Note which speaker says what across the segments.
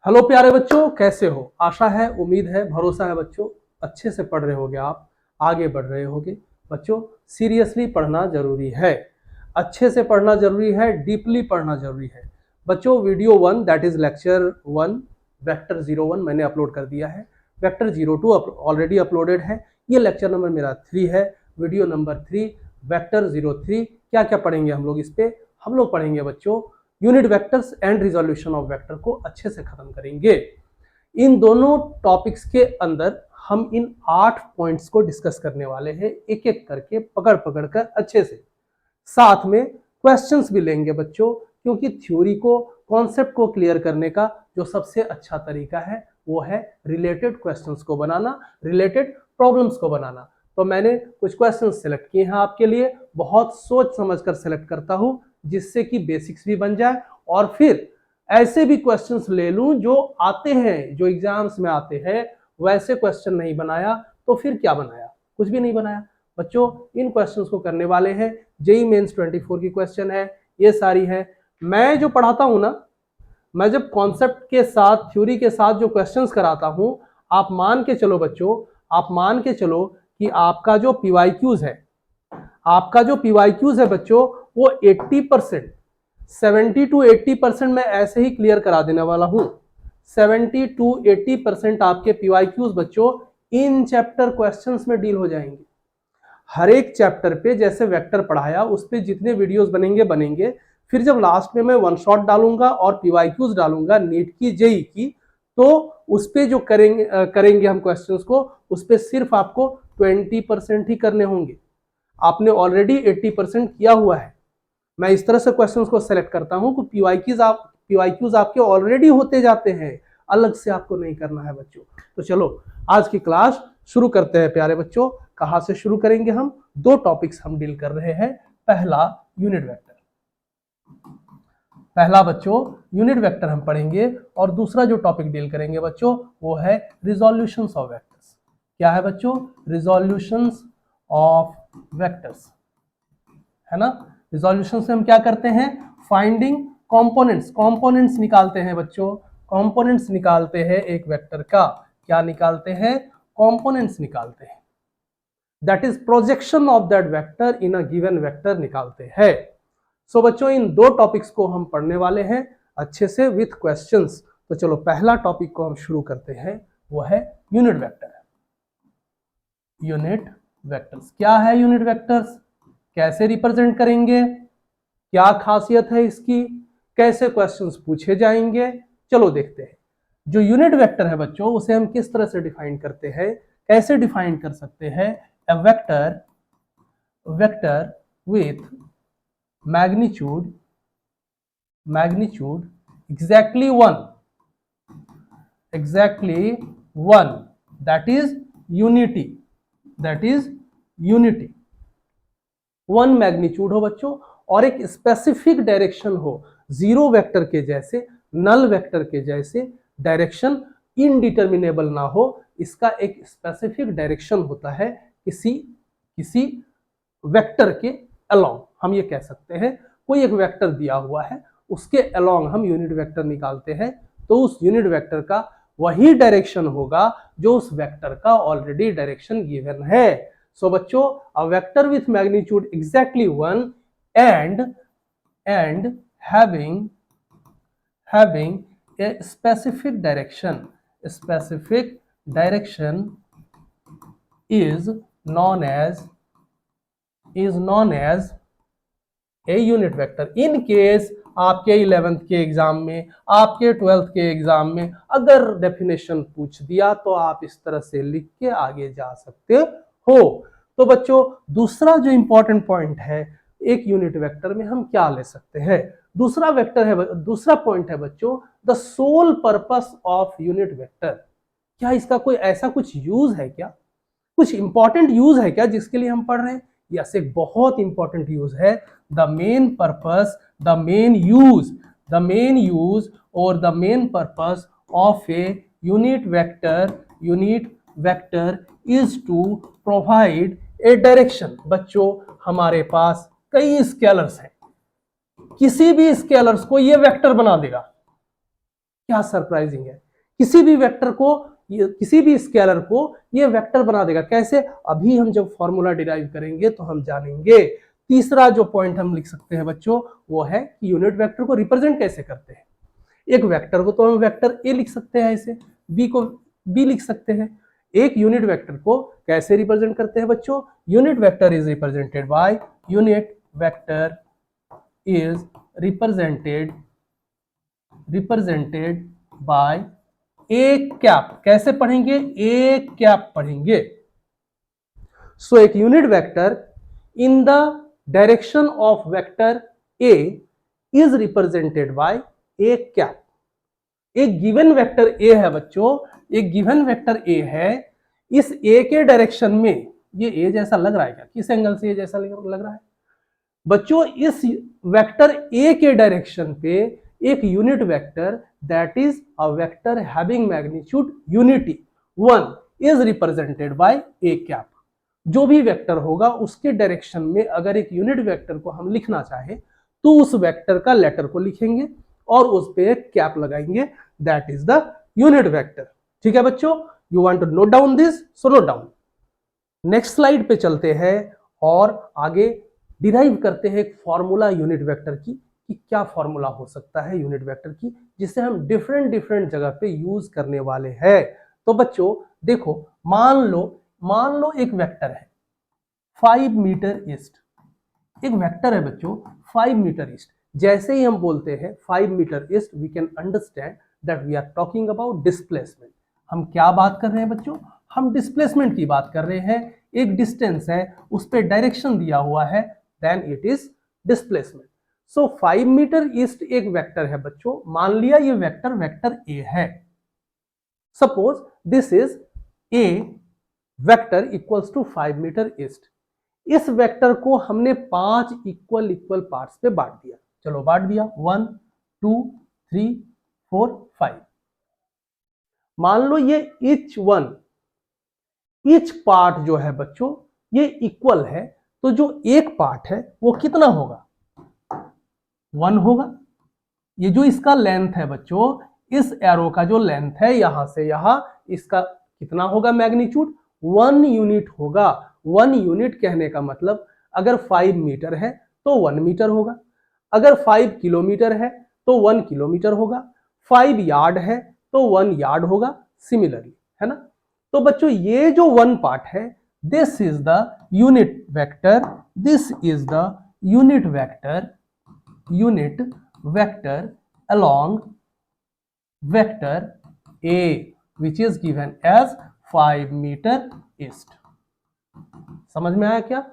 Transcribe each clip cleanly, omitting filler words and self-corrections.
Speaker 1: Hello प्यारे बच्चों, कैसे हो? आशा है, उम्मीद है, भरोसा है बच्चों अच्छे से पढ़ रहे होगे, आप आगे बढ़ रहे होगे। बच्चों, सीरियसली पढ़ना जरूरी है, अच्छे से पढ़ना जरूरी है, डीपली पढ़ना जरूरी है। बच्चों, video 1 that is lecture 1 vector 01 मैंने अपलोड कर दिया है। वेक्टर 02 ऑलरेडी अपलोडेड है। ये लेक्चर नंबर मेरा 3 है, वीडियो नंबर 3 वेक्टर 03। क्या क्या पढ़ेंगे हम लोग इस पे? हम लोग पढ़ेंगे बच्चों unit vectors and resolution of vector को अच्छे से खत्म करेंगे। इन दोनों टॉपिक्स के अंदर हम इन 8 पॉइंट्स को डिस्कस करने वाले हैं, एक एक करके पकड़ पकड़ कर अच्छे से। साथ में क्वेश्चंस भी लेंगे बच्चों, क्योंकि थ्योरी को, कॉन्सेप्ट को क्लियर करने का जो सबसे अच्छा तरीका है वो है रिलेटेड क्वेश्चंस को बनाना, रिलेटेड प्रॉब्लम्स को बनाना। तो मैंने कुछ क्वेश्चंस सेलेक्ट किए हैं आपके लिए, बहुत सोच समझकर सेलेक्ट करता हूं जिससे कि बेसिक्स भी बन जाए और फिर ऐसे भी क्वेश्चंस ले लूं जो आते हैं, जो एग्जाम्स में आते हैं। वैसे क्वेश्चन नहीं बनाया तो फिर क्या बनाया? कुछ भी नहीं बनाया। बच्चों, इन क्वेश्चंस को करने वाले हैं। जेई मेंस 24 की क्वेश्चन है, ये सारी है। मैं जो पढ़ाता हूं ना, मैं जब कॉन्सेप्ट के साथ, थ्योरी के साथ जो क्वेश्चंस कराता हूं, आप मान के चलो बच्चों, आप मान के चलो कि आपका जो पीवाईक्यूज है, आपका जो पीवाईक्यूज है बच्चों, वो 80%, 70 to 80% मैं ऐसे ही क्लियर करा देने वाला हूं। 70 to 80% आपके पीवाईक्यूज बच्चों इन चैप्टर क्वेश्चंस में डील हो जाएंगे। हर एक चैप्टर पे जैसे वेक्टर पढ़ाया उस पे जितने वीडियोस बनेंगे बनेंगे, फिर जब लास्ट में मैं वन शॉट डालूंगा और पीवाईक्यूज डालूंगा नीट की, जेई की, तो उस पे जो करेंगे हम क्वेश्चंस को, उस पे सिर्फ आपको 20% ही करने होंगे। आपने ऑलरेडी 80% किया हुआ है। मैं इस तरह से क्वेश्चंस को सेलेक्ट करता हूं कि पीवाईक्यूज आपके ऑलरेडी होते जाते हैं, अलग से आपको नहीं करना है बच्चों। तो चलो आज की क्लास शुरू करते हैं प्यारे बच्चों। कहां से शुरू करेंगे? हम दो टॉपिक्स हम डील कर रहे हैं। पहला यूनिट वेक्टर, पहला बच्चों यूनिट वेक्टर हम पढ़ेंगे, और दूसरा जो टॉपिक डील करेंगे बच्चों वो है रिजोल्यूशंस ऑफ वेक्टर्स। क्या है बच्चों? रिजोल्यूशंस ऑफ वेक्टर्स, है ना। रिजोल्यूशन से हम क्या करते हैं? फाइंडिंग कंपोनेंट्स, कंपोनेंट्स निकालते हैं बच्चों, कंपोनेंट्स निकालते हैं एक वेक्टर का। क्या निकालते हैं? कंपोनेंट्स निकालते हैं। That is projection of that vector in a given vector निकालते हैं। सो बच्चों, इन दो टॉपिक्स को हम पढ़ने वाले हैं अच्छे से विथ क्वेश्चंस। तो चलो पहला टॉपिक को हम शुरू करते हैं, वो है यूनिट वेक्टर। यूनिट वेक्टर्स क्या है? यूनिट वेक्टर्स कैसे रिप्रेजेंट करेंगे, क्या खासियत है इसकी, कैसे क्वेश्चंस पूछे जाएंगे, चलो देखते हैं। जो यूनिट वेक्टर है बच्चों, उसे हम किस तरह से डिफाइन करते हैं, कैसे डिफाइन कर सकते हैं? A vector with magnitude exactly one, that is unity, one magnitude हो बच्चों, और एक स्पेसिफिक डायरेक्शन हो, जीरो वेक्टर के जैसे, नल वेक्टर के जैसे डायरेक्शन इनडिटर्मिनेबल ना हो। इसका एक स्पेसिफिक डायरेक्शन होता है किसी वेक्टर के अलोंग। हम ये कह सकते हैं कोई एक वेक्टर दिया हुआ है, उसके अलोंग हम यूनिट वेक्टर निकालते हैं, तो उस यूनिट वेक्टर का वही डायरेक्शन होगा जो उस वेक्टर का ऑलरेडी डायरेक्शन गिवन है। सो बच्चों, a vector with magnitude exactly one and having a specific direction is known as a unit vector। In case आपके 11th के एग्जाम में, आपके 12th के एग्जाम में अगर डेफिनेशन पूछ दिया तो आप इस तरह से लिख के आगे जा सकते हो। तो बच्चों, दूसरा जो इंपॉर्टेंट पॉइंट है, एक यूनिट वेक्टर में हम क्या ले सकते हैं? दूसरा पॉइंट है बच्चों, the sole purpose of unit vector. क्या इसका कोई ऐसा कुछ यूज है क्या, कुछ इंपॉर्टेंट यूज है क्या जिसके लिए हम पढ़ रहे हैं? यस, एक बहुत इंपॉर्टेंट यूज है। The main purpose, the main use और the main purpose of a unit vector is to provide a direction. बच्चों, हमारे पास कई स्केलर्स हैं, किसी भी स्केलर्स को ये वेक्टर बना देगा। क्या सरप्राइजिंग है, किसी भी वेक्टर को, किसी भी स्केलर को ये वेक्टर बना देगा। कैसे? अभी हम जब फॉर्मूला डिराइव करेंगे तो हम जानेंगे। तीसरा जो पॉइंट हम लिख सकते हैं बच्चों वो है कि यूनिट वेक्टर को रिप्रेजेंट कैसे करते हैं। एक वेक्टर को तो हम वेक्टर ए लिख सकते हैं, ऐसे बी को बी लिख सकते हैं। एक यूनिट वेक्टर को कैसे रिप्रेजेंट करते हैं बच्चों? Unit vector is represented by, unit vector is represented by A cap. कैसे पढ़ेंगे? ए कैप पढ़ेंगे। सो एक unit vector in the direction of vector A is represented by A cap. एक गिवन वेक्टर ए है बच्चों, एक गिवन वेक्टर ए है, इस ए के डायरेक्शन में, ये ए जैसा लग रहा है क्या? किस एंगल से ये जैसा लग रहा है बच्चों? इस वेक्टर ए के डायरेक्शन पे एक unit vector that is a vector having magnitude unity 1 is represented by A cap. जो भी वेक्टर होगा उसके डायरेक्शन में अगर एक यूनिट वेक्टर को हम लिखना चाहे तो उस वेक्टर का लेटर को लिखेंगे और उस पे एक कैप लगाएंगे, that is the unit vector. ठीक है बच्चों, you want to note down this, so note down. Next slide पे चलते हैं और आगे डिराइव करते हैं एक फॉर्मूला यूनिट वेक्टर की, कि क्या फॉर्मूला हो सकता है यूनिट वेक्टर की जिसे हम डिफरेंट जगह पे यूज करने वाले हैं। तो बच्चों देखो, मान लो एक वेक्टर है 5 मीटर ईस्ट। एक वेक्टर है बच्चों 5 मीटर ईस्ट। जैसे ही हम बोलते हैं 5 metre east, we can understand that we are talking about displacement. हम क्या बात कर रहे हैं बच्चों? हम डिस्प्लेसमेंट की बात कर रहे हैं। एक डिस्टेंस है, उस पर डायरेक्शन दिया हुआ है, then it is displacement. So 5 metre east एक वेक्टर है बच्चों। मान लिया ये वेक्टर ए है। Suppose this is A vector equals to 5 metre east. इस वेक्टर को हमने 5 इक्वल पार्ट्स पे बांट दिया। चलो बांट दिया, 1 2 3 4 5। मान लो ये ईच पार्ट जो है बच्चों ये इक्वल है, तो जो एक पार्ट है वो कितना होगा? 1 होगा। ये जो इसका लेंथ है बच्चों, इस एरो का जो लेंथ है यहां से यहां, इसका कितना होगा मैग्नीट्यूड? 1 यूनिट होगा। 1 यूनिट कहने का मतलब अगर 5 मीटर है तो 1 मीटर होगा, अगर 5 किलोमीटर है तो 1 किलोमीटर होगा, 5 यार्ड है तो 1 यार्ड होगा, सिमिलरली, है ना। तो बच्चों ये जो 1 पार्ट है, this is the unit vector, this is the unit vector along vector A which is given as 5 metre east. समझ में आया क्या?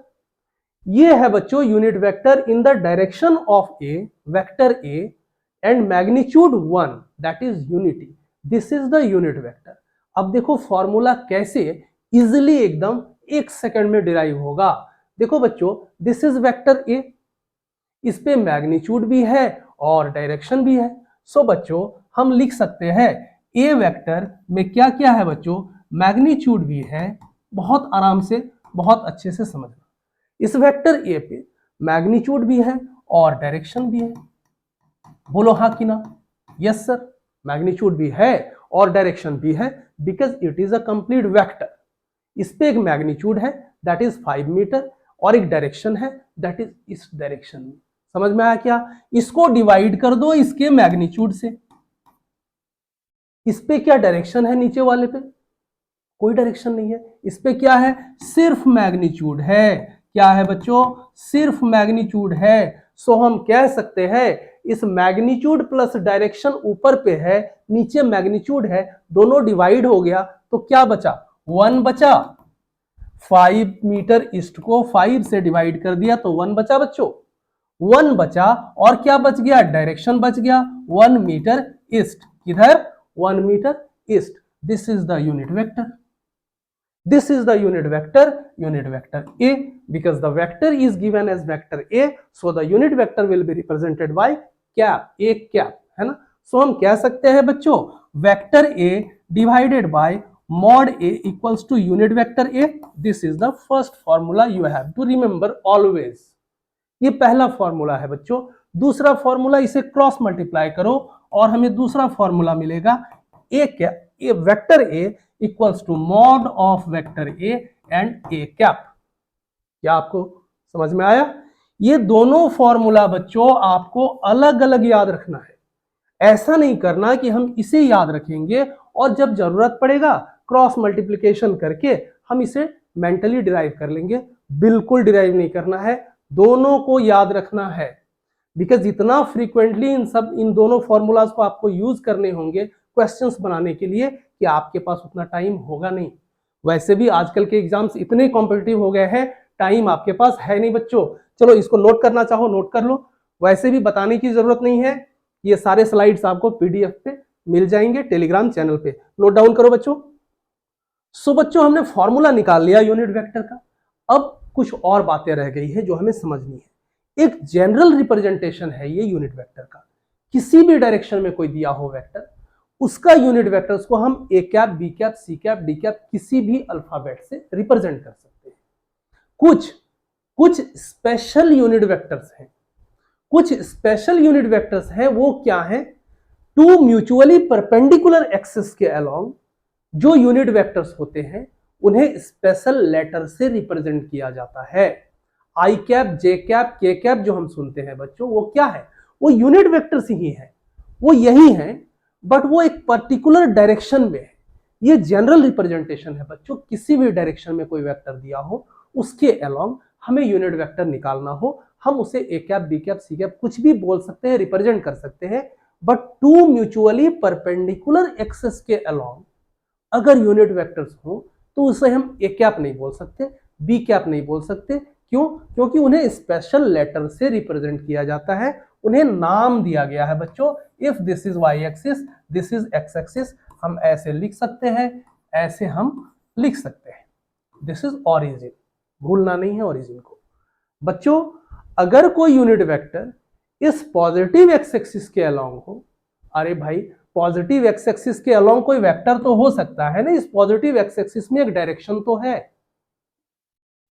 Speaker 1: ये है बच्चों unit vector in the direction of A, vector A and magnitude 1 that is unity. This is the unit vector. अब देखो formula कैसे इजिली एकदम 1 सेकंड में डिराइव होगा। देखो बच्चों, दिस इज वेक्टर ए, इस पे मैग्नीट्यूड भी है और डायरेक्शन भी है। सो बच्चों हम लिख सकते हैं ए वेक्टर में क्या क्या है बच्चों? मैग्नीट्यूड भी है। बहुत आराम से, बहुत अच्छे से समझना। इस वेक्टर ए पे मैग्नीट्यूड भी है और डायरेक्शन भी है। बोलो हाँ कि ना? यस सर, मैग्नीट्यूड भी है और डायरेक्शन भी है because it is a complete vector. इस पे एक मैग्नीट्यूड है दैट इज 5 मीटर और एक डायरेक्शन है दैट इज इस डायरेक्शन में। समझ में आया क्या? इसको डिवाइड कर दो इसके मैग्नीट्यूड से। इस पे क्या डायरेक्शन है? नीचे वाले पे कोई डायरेक्शन नहीं है। इस पे क्या है? सिर्फ मैग्नीट्यूड है। क्या है बच्चों? सिर्फ मैग्नीट्यूड है। सो हम कह सकते हैं इस मैग्नीट्यूड प्लस डायरेक्शन ऊपर पे है, नीचे मैग्नीट्यूड है, दोनों डिवाइड हो गया तो क्या बचा? 1 बचा। 5 मीटर ईस्ट को 5 से डिवाइड कर दिया तो 1 बचा बच्चों। 1 बचा और क्या बच गया? डायरेक्शन बच गया 1 मीटर ईस्ट। किधर? 1 metre east. This is the unit vector. This is the unit vector A, because the vector is given as vector A, so the unit vector will be represented by cap, A cap, है ना। So हम कह सकते हैं बच्चों vector A divided by mod A equals to unit vector A. This is the first formula you have to remember always. ये पहला formula है बच्चों दूसरा फॉर्मूला, इसे क्रॉस मल्टीप्लाई करो और हमें दूसरा फॉर्मूला मिलेगा A cap, A vector A equals to mod of vector A and A cap. क्या आपको समझ में आया? ये दोनों फॉर्मूला बच्चों आपको अलग अलग याद रखना है। ऐसा नहीं करना कि हम इसे याद रखेंगे और जब जरूरत पड़ेगा क्रॉस मल्टीप्लिकेशन करके हम इसे मेंटली डिराइव कर लेंगे। बिल्कुल डिराइव नहीं करना है, दोनों को याद रखना है। बिकॉज इतना फ्रीक्वेंटली इन दोनों फॉर्मूलाज को आपको यूज करने होंगे क्वेश्चंस बनाने के लिए कि आपके पास उतना टाइम होगा नहीं। वैसे भी आजकल के एग्जाम्स इतने कॉम्पिटिटिव हो गए हैं, टाइम आपके पास है नहीं बच्चों। चलो इसको नोट करना चाहो नोट कर लो, वैसे भी बताने की जरूरत नहीं है। ये सारे स्लाइड्स आपको पीडीएफ पे मिल जाएंगे टेलीग्राम चैनल पे, नोट डाउन करो बच्चों। सो बच्चों हमने फॉर्मूला निकाल लिया यूनिट वेक्टर का। अब कुछ और बातें रह गई है जो हमें समझनी है। एक जनरल रिप्रेजेंटेशन है ये यूनिट वेक्टर का। किसी भी डायरेक्शन में कोई दिया हो वेक्टर, उसका यूनिट वेक्टर्स को हम A cap, B cap, C cap, D cap किसी भी अल्फाबेट से रिप्रेजेंट कर सकते हैं। कुछ स्पेशल यूनिट वेक्टर्स हैं, कुछ स्पेशल यूनिट वेक्टर्स हैं। वो क्या हैं? टू म्यूचुअली परपेंडिकुलर एक्सिस के अलोंग जो यूनिट वेक्टर्स होते हैं उन्हें स्पेशल लेटर से रिप्रेजेंट किया जाता है। आई कैप, जे कैप, के कैप जो हम सुनते हैं बच्चों, वो क्या है? वो यूनिट वेक्टर्स ही है, वो यही है, बट वो एक पर्टिकुलर डायरेक्शन में है। ये जनरल रिप्रेजेंटेशन है बच्चों। किसी भी डायरेक्शन में कोई वेक्टर दिया हो, उसके अलोंग हमें यूनिट वेक्टर निकालना हो, हम उसे A cap, B cap, C cap कुछ भी बोल सकते हैं, रिप्रेजेंट कर सकते हैं। But two mutually perpendicular axis के अलोंग अगर यूनिट वेक्टर्स हो तो उसे हम ए कैप नहीं बोल सकते, बी कैप नहीं बोल सकते। क्यों? क्योंकि उन्हें स्पेशल लेटर से रिप्रेजेंट किया जाता है, उन्हें नाम दिया गया है बच्चों। If this is Y axis, this is X axis, हम ऐसे लिख सकते हैं, ऐसे हम लिख सकते हैं। दिस इज ऑरिजिन, भूलना नहीं है ऑरिजिन को बच्चों। अगर कोई यूनिट वेक्टर इस पॉजिटिव एक्स एक्सिस के अलोंग हो, अरे भाई पॉजिटिव एक्स एक्सिस के अलोंग कोई वेक्टर तो हो सकता है ना, इस पॉजिटिव एक्स एक्सिस में एक डायरेक्शन तो है।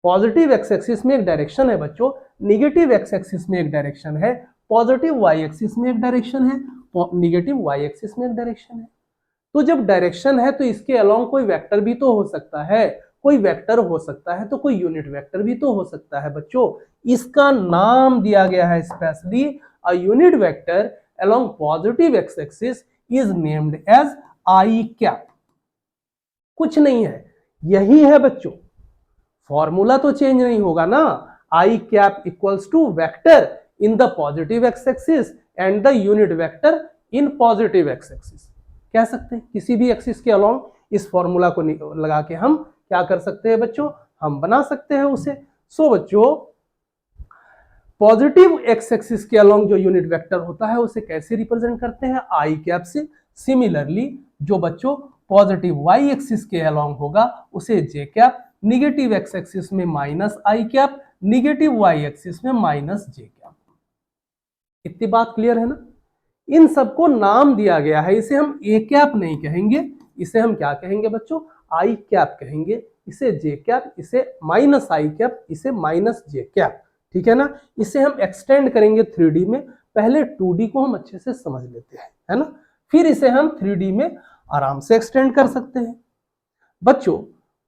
Speaker 1: पॉजिटिव एक्स एक्सिस में एक डायरेक्शन है बच्चों, निगेटिव एक्स एक्सिस में एक डायरेक्शन है, पॉजिटिव वाई एक्सिस में एक डायरेक्शन है, निगेटिव वाई एक्सिस में एक डायरेक्शन है। तो जब डायरेक्शन है तो इसके अलोंग कोई वेक्टर भी तो हो सकता है, कोई वेक्टर हो सकता है तो कोई यूनिट वेक्टर भी तो हो सकता है बच्चों। इसका नाम दिया गया है specially, a unit vector along positive x axis is named as I cap. कुछ नहीं है, यही है बच्चों। फॉर्मूला तो चेंज नहीं होगा ना। I cap equals to vector in the positive x axis and the unit vector in positive x axis कह सकते हैं। किसी भी एक्सिस के अलोंग इस फॉर्मूला को लगा के हम क्या कर सकते हैं बच्चों? हम बना सकते हैं उसे। सो बच्चों पॉजिटिव एक्स एक्सिस के अलोंग जो यूनिट वेक्टर होता है उसे कैसे रिप्रेजेंट करते हैं? आई कैप से। सिमिलरली जो बच्चों पॉजिटिव वाई एक्सिस के अलोंग होगा उसे जे कैप, निगेटिव एक्स एक्सिस में माइनस आई कैप, निगेटिव वाई एक्सिस में माइनस जे कैप। इतनी बात क्लियर है ना? इन सबको नाम दिया गया है। इसे हम ए कैप नहीं कहेंगे, इसे हम क्या कहेंगे बच्चों? आई कैप कहेंगे। इसे जे कैप, इसे माइनस आई कैप, इसे माइनस जे कैप। ठीक है ना? इसे हम एक्सटेंड करेंगे 3D में। पहले 2D को हम अच्छे से समझ लेते हैं, है ना? फिर इसे हम 3D में आराम से एक्सटेंड कर सकते हैं। बच्चों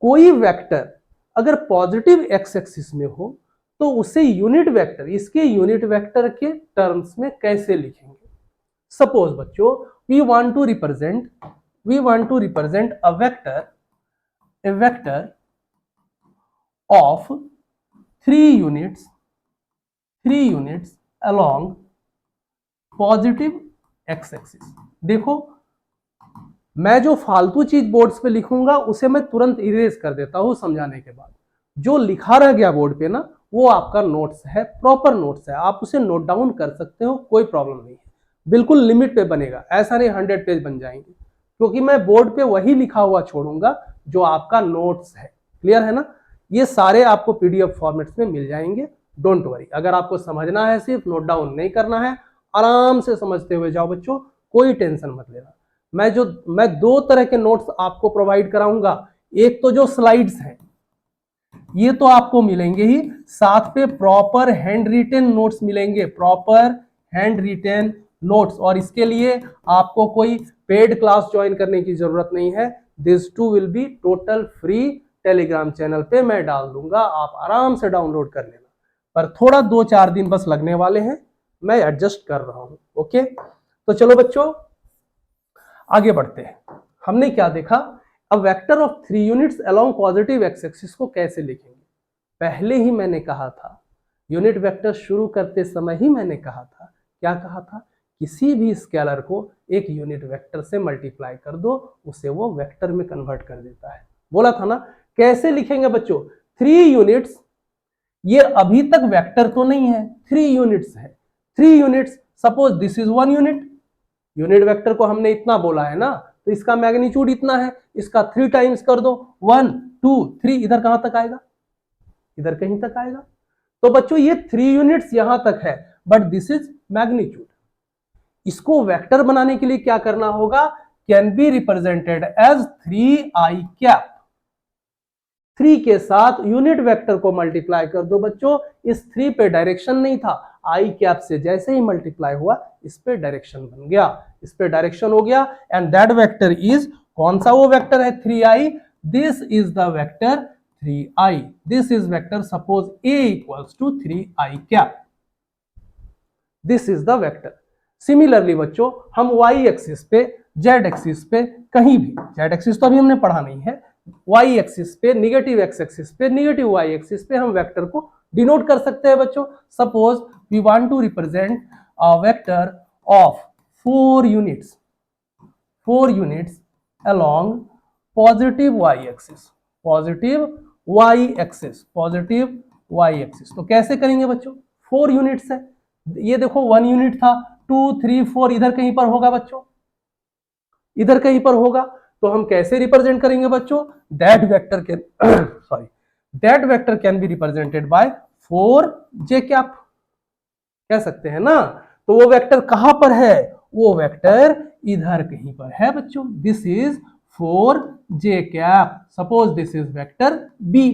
Speaker 1: कोई वेक्टर अगर पॉजिटिव एक्स एक्सिस में हो तो उसे यूनिट वेक्टर, इसके यूनिट वेक्टर के टर्म्स में कैसे लिखेंगे? सपोज बच्चों we want to represent a vector of 3 units along positive x axis. देखो मैं जो फालतू चीज बोर्ड्स पे लिखूंगा उसे मैं तुरंत इरेज कर देता हूं समझाने के बाद। जो लिखा रह गया बोर्ड पे ना, वो आपका नोट्स है, प्रॉपर नोट्स है, आप उसे नोट डाउन कर सकते हो, कोई प्रॉब्लम नहीं है। बिल्कुल लिमिट पे बनेगा, ऐसा नहीं 100 पेज बन जाएंगे, क्योंकि मैं बोर्ड पे वही लिखा हुआ छोड़ूंगा जो आपका नोट्स है। क्लियर है ना? ये सारे आपको पीडीएफ फॉर्मेट्स में मिल जाएंगे, डोंट वरी। अगर आपको समझना है, सिर्फ नोट डाउन नहीं करना है, आराम से समझते हुए जाओ बच्चों, कोई टेंशन मत लेना। मैं 2 तरह के नोट्स आपको प्रोवाइड कराऊंगा। एक तो जो स्लाइड्स हैं ये तो आपको मिलेंगे ही, साथ पे प्रॉपर हैंड रिटन नोट्स मिलेंगे, प्रॉपर हैंड रिटेन नोट्स, और इसके लिए आपको कोई पेड क्लास ज्वाइन करने की जरूरत नहीं है। This too will be total free, Telegram channel पे मैं डाल दूंगा, आप आराम से डाउनलोड कर लेना, पर थोड़ा 2-4 दिन बस लगने वाले हैं, मैं एडजस्ट कर रहा हूं। ओके, तो चलो बच्चों आगे बढ़ते हैं। हमने क्या देखा, अब vector of 3 units along positive x axis को कैसे लिखेंगे। पहले ही मैंने कहा था, यूनिट वेक्टर शुरू करते समय ही मैंने कहा था, क्या कहा था, किसी भी स्केलर को एक यूनिट वेक्टर से मल्टीप्लाई कर दो, उसे वो वेक्टर में कन्वर्ट कर देता है। बोला था ना, कैसे लिखेंगे बच्चों, 3 यूनिट्स, ये अभी तक वेक्टर तो नहीं है, 3 यूनिट्स है। 3 units, suppose this is 1 unit, unit vector को हमने इतना बोला है ना, तो इसका मैग्नीट्यूड इतना है, इसका 3 टाइम्स कर दो, 1 2 3, इधर कहां तक आएगा, इधर कहीं तक आएगा। तो बच्चों ये 3 यूनिट्स यहां तक है, बट दिस इज मैग्नीट्यूड। इसको वेक्टर बनाने के लिए क्या करना होगा, can be represented as 3i cap. 3 के साथ यूनिट वेक्टर को मल्टीप्लाई कर दो बच्चों, इस 3 पे डायरेक्शन नहीं था, आई कैप से जैसे ही मल्टीप्लाई हुआ इस पे डायरेक्शन बन गया, इस पे डायरेक्शन हो गया, एंड दैट वेक्टर इज, कौन सा वो वेक्टर है, 3i, this is the vector 3i, this is vector, suppose a equals to 3i cap, this is the vector. Similarly बच्चों हम y एक्सिस पे, z एक्सिस पे, कहीं भी, z एक्सिस तो अभी हमने पढ़ा नहीं है, y एक्सिस पे, निगेटिव x एक्सिस पे, निगेटिव y एक्सिस पे हम वेक्टर को डिनोट कर सकते हैं बच्चों। Suppose we want to represent a vector of 4 units, 4 units along positive y axis, positive y axis, positive y axis. तो कैसे करेंगे बच्चों, 4 यूनिट्स है, ये देखो 1 यूनिट था, 2 3 4 इधर कहीं पर होगा बच्चों, इधर कहीं पर होगा, तो हम कैसे रिप्रेजेंट करेंगे बच्चों, that vector can sorry that vector can be represented by 4j cap, कह सकते हैं ना। तो वो वेक्टर कहां पर है, वो वेक्टर इधर कहीं पर है बच्चों, this is 4j cap, suppose this is vector b।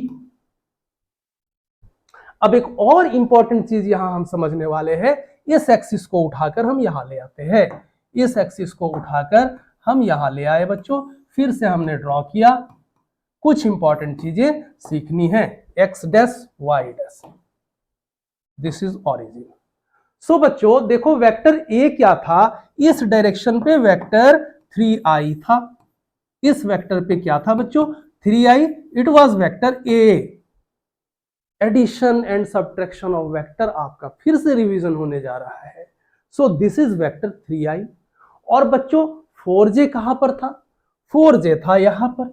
Speaker 1: अब एक और इंपॉर्टेंट चीज यहां हम समझने वाले हैं, इस एक्सिस को उठाकर हम यहां ले आते हैं, इस एक्सिस को उठाकर हम यहां ले आए बच्चों, फिर से हमने ड्रॉ किया, कुछ इंपॉर्टेंट चीजें सीखनी है, x dash y dash, this is origin. So बच्चों देखो वेक्टर a क्या था, इस डायरेक्शन पे वेक्टर 3i था, इस वेक्टर पे क्या था बच्चों, 3i, it was vector a। Addition and subtraction of vector आपका फिर से रिवीजन होने जा रहा है। सो दिस इज वेक्टर 3i, और बच्चों 4j कहां पर था, 4j था यहां पर,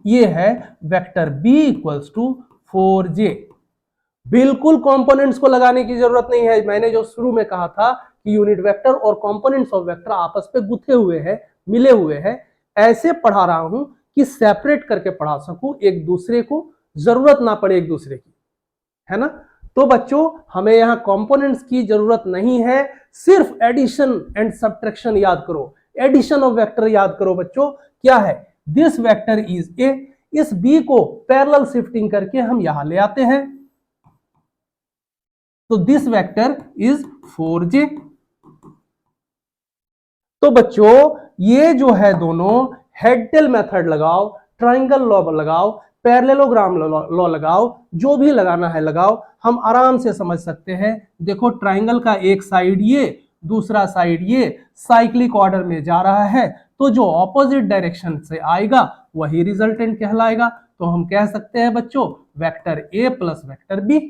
Speaker 1: ये है vector b equals to 4j। बिल्कुल कंपोनेंट्स को लगाने की जरूरत नहीं है, मैंने जो शुरू में कहा था कि यूनिट वेक्टर और कंपोनेंट्स ऑफ वेक्टर आपस पे गुथे हुए हैं, मिले हुए हैं, ऐसे पढ़ा रहा हूं कि सेपरेट करके पढ़ा सकूं, एक दूसरे को जरूरत ना पड़े एक दूसरे की, है ना। तो बच्चों हमें यहां कंपोनेंट्स की जरूरत नहीं है, सिर्फ एडिशन एंड सब्ट्रैक्शन याद करो, एडिशन ऑफ वेक्टर याद करो बच्चों, क्या है, दिस वेक्टर इज ए, इस बी को पैरेलल शिफ्टिंग करके हम यहां ले आते हैं, तो दिस वेक्टर इज 4j। तो बच्चों ये जो है दोनों, हेडटेल मेथड लगाओ, ट्राइंगल लॉ लगाओ, पैरेललोग्राम लॉ लगाओ, जो भी लगाना है लगाओ, हम आराम से समझ सकते हैं। देखो ट्राइंगल का एक साइड ये, दूसरा साइड ये, साइक्लिक ऑर्डर में जा रहा है, तो जो ऑपोजिट डायरेक्शन से आएगा वही रिजल्टेंट कहलाएगा। तो हम कह सकते हैं बच्चों vector a plus vector b।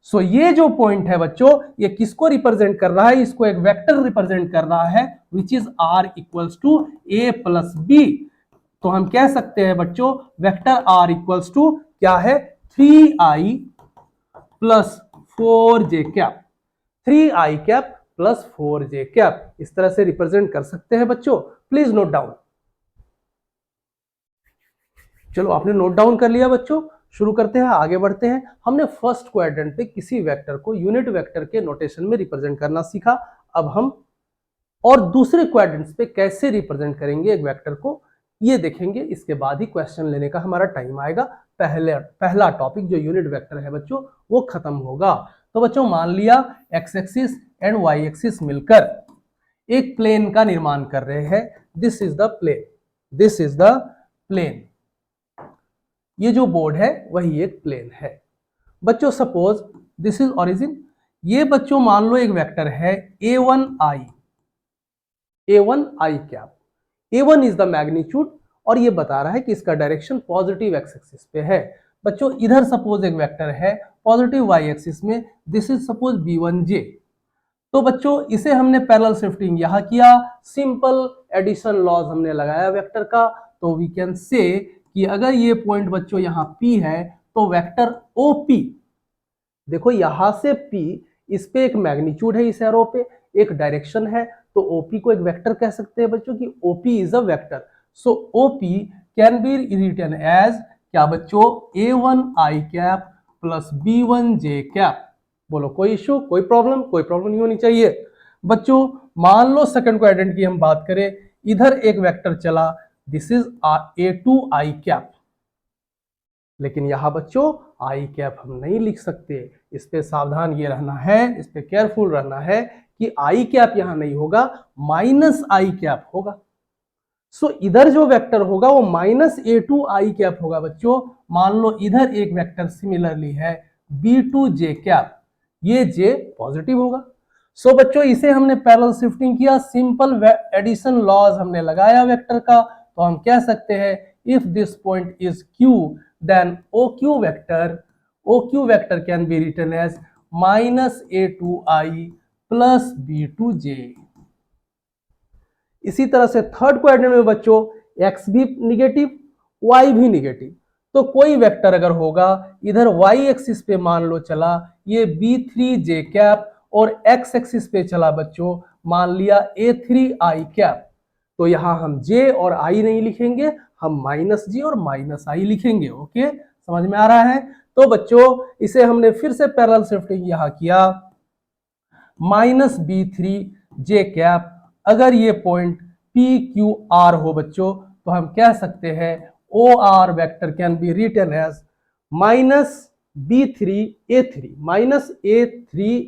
Speaker 1: सो ये जो पॉइंट है बच्चों, ये किसको रिप्रेजेंट कर रहा है, इसको एक वेक्टर रिप्रेजेंट कर रहा है, which is r equals to a plus b। तो हम कह सकते हैं बच्चों वेक्टर r इक्वल्स टू क्या है, 3i plus 4j cap, 3i cap plus 4j cap, इस तरह से रिप्रेजेंट कर सकते हैं बच्चों। Please note down. चलो आपने नोट डाउन कर लिया बच्चों, शुरू करते हैं, आगे बढ़ते हैं। हमने फर्स्ट क्वाड्रेंट पे किसी वेक्टर को यूनिट वेक्टर के नोटेशन में रिप्रेजेंट करना सीखा, अब हम और दूसरे क्वाड्रेंट्स पे कैसे रिप्रेजेंट करेंगे एक वेक्टर को, ये देखेंगे। इसके बाद ही क्वेश्चन लेने का हमारा टाइम आएगा, पहला टॉपिक जो यूनिट वेक्टर है बच्चों वो खत्म होगा। तो बच्चों मान लिया X axis and Y axis मिलकर एक प्लेन का निर्माण कर रहे हैं। This is the plane, this is the plane. ये जो बोर्ड है वही एक प्लेन है। बच्चों सपोज दिस इज ओरिजिन। ये बच्चों मान लो एक वेक्टर है a1i, a1i cap. a1 is the magnitude और ये बता रहा है कि इसका डायरेक्शन पॉजिटिव एक्स एक्सिस पे है। बच्चों इधर सपोज एक वेक्टर है पॉजिटिव वाई एक्सिस में, दिस इज सपोज b1j। तो बच्चों इसे हमने पैरेलल शिफ्टिंग यहां किया, सिंपल एडिशन लॉज हमने लगाया वेक्टर का। तो वी कैन से कि अगर ये पॉइंट बच्चों यहाँ P है तो वेक्टर OP, देखो यहां से P, इस पे एक मैग्नीट्यूड है, इस एरो पे एक डायरेक्शन है, तो OP को एक वेक्टर कह सकते हैं बच्चों कि OP is a vector. So OP can be written as क्या बच्चों, a1i cap plus b1j cap. बोलो कोई इश्यू, कोई प्रॉब्लम? कोई प्रॉब्लम नहीं होनी चाहिए। बच्चों मान लो सेकंड क्वाड्रेंट की हम बात करें, इधर एक वेक्टर चला, दिस इज a2i कैप। लेकिन यहां बच्चों आई कैप हम नहीं लिख सकते, इस पे सावधान ये रहना है, इस पे केयरफुल रहना है कि आई कैप यहां नहीं होगा, माइनस आई कैप होगा। सो इधर जो वेक्टर होगा वो माइनस a2i कैप होगा बच्चों। मान लो इधर एक वेक्टर सिमिलरली है b2j कैप, ये j पॉजिटिव होगा। सो बच्चों इसे हमने पैरेलल शिफ्टिंग किया, सिंपल एडिशन लॉज हमने लगाया वेक्टर का। तो हम कह सकते हैं if this point is q, then OQ vector can be written as minus a2i plus b2j। इसी तरह से थर्ड क्वाड्रेंट में बच्चों x भी निगेटिव, y भी निगेटिव। तो कोई वेक्टर अगर होगा इधर y एक्सिस पे मान लो चला ये b3j कैप और x एक्सिस पे चला बच्चों मान लिया a3i कैप, तो यहां हम j और i नहीं लिखेंगे, हम माइनस जी और माइनस आई लिखेंगे। ओके, समझ में आ रहा है? तो बच्चों इसे हमने फिर से पैरेलल शिफ्टिंग यहां किया, माइनस b3j कैप। अगर ये पॉइंट PQR हो बच्चों तो हम कह सकते हैं OR vector can be written as minus b3a3, minus a3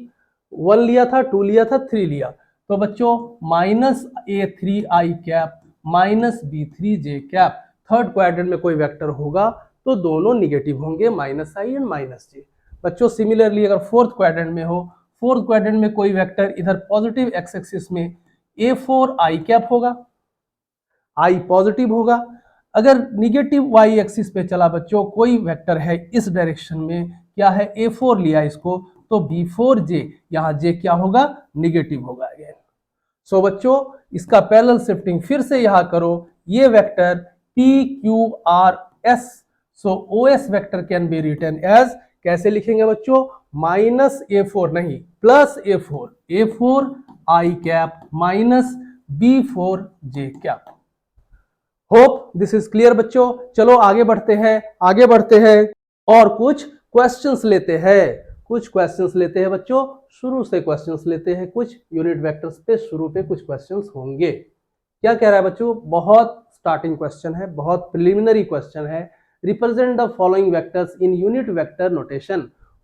Speaker 1: 1 लिया था, 2 लिया था, 3 लिया, तो बच्चों minus a3i cap minus b3j cap. Third quadrant में कोई वेक्टर होगा तो दोनों निगेटिव होंगे, माइनस आई एंड माइनस जे। बच्चों सिमिलरली अगर फोर्थ क्वाड्रेंट में हो, फोर्थ क्वाड्रेंट में कोई वेक्टर इधर पॉजिटिव एक्स एक्सिस में a4i कैप होगा, i पॉजिटिव होगा। अगर निगेटिव y एक्सिस पे चला बच्चों कोई वेक्टर है इस डायरेक्शन में, क्या है a4 लिया इसको, तो b4j, यहां j क्या होगा, निगेटिव होगा अगेन। सो बच्चों इसका पैरेलल शिफ्टिंग फिर से यहां करो, ये vector PQRS, so OS vector can be written as, कैसे लिखेंगे बच्चों, माइनस a4 नहीं plus a4, a4i cap minus b4j cap. Hope this is clear बच्चों। चलो आगे बढ़ते हैं, आगे बढ़ते हैं और कुछ क्वेश्चंस लेते हैं, कुछ क्वेश्चंस लेते हैं बच्चों, शुरू से क्वेश्चंस लेते हैं, कुछ यूनिट वेक्टर्स पे शुरू पे कुछ क्वेश्चंस होंगे। क्या कह रहा है बच्चों, बहुत स्टार्टिंग क्वेश्चन है, बहुत प्रिलिमिनरी क्वेश्चन है। Represent the following vectors in unit vector notation,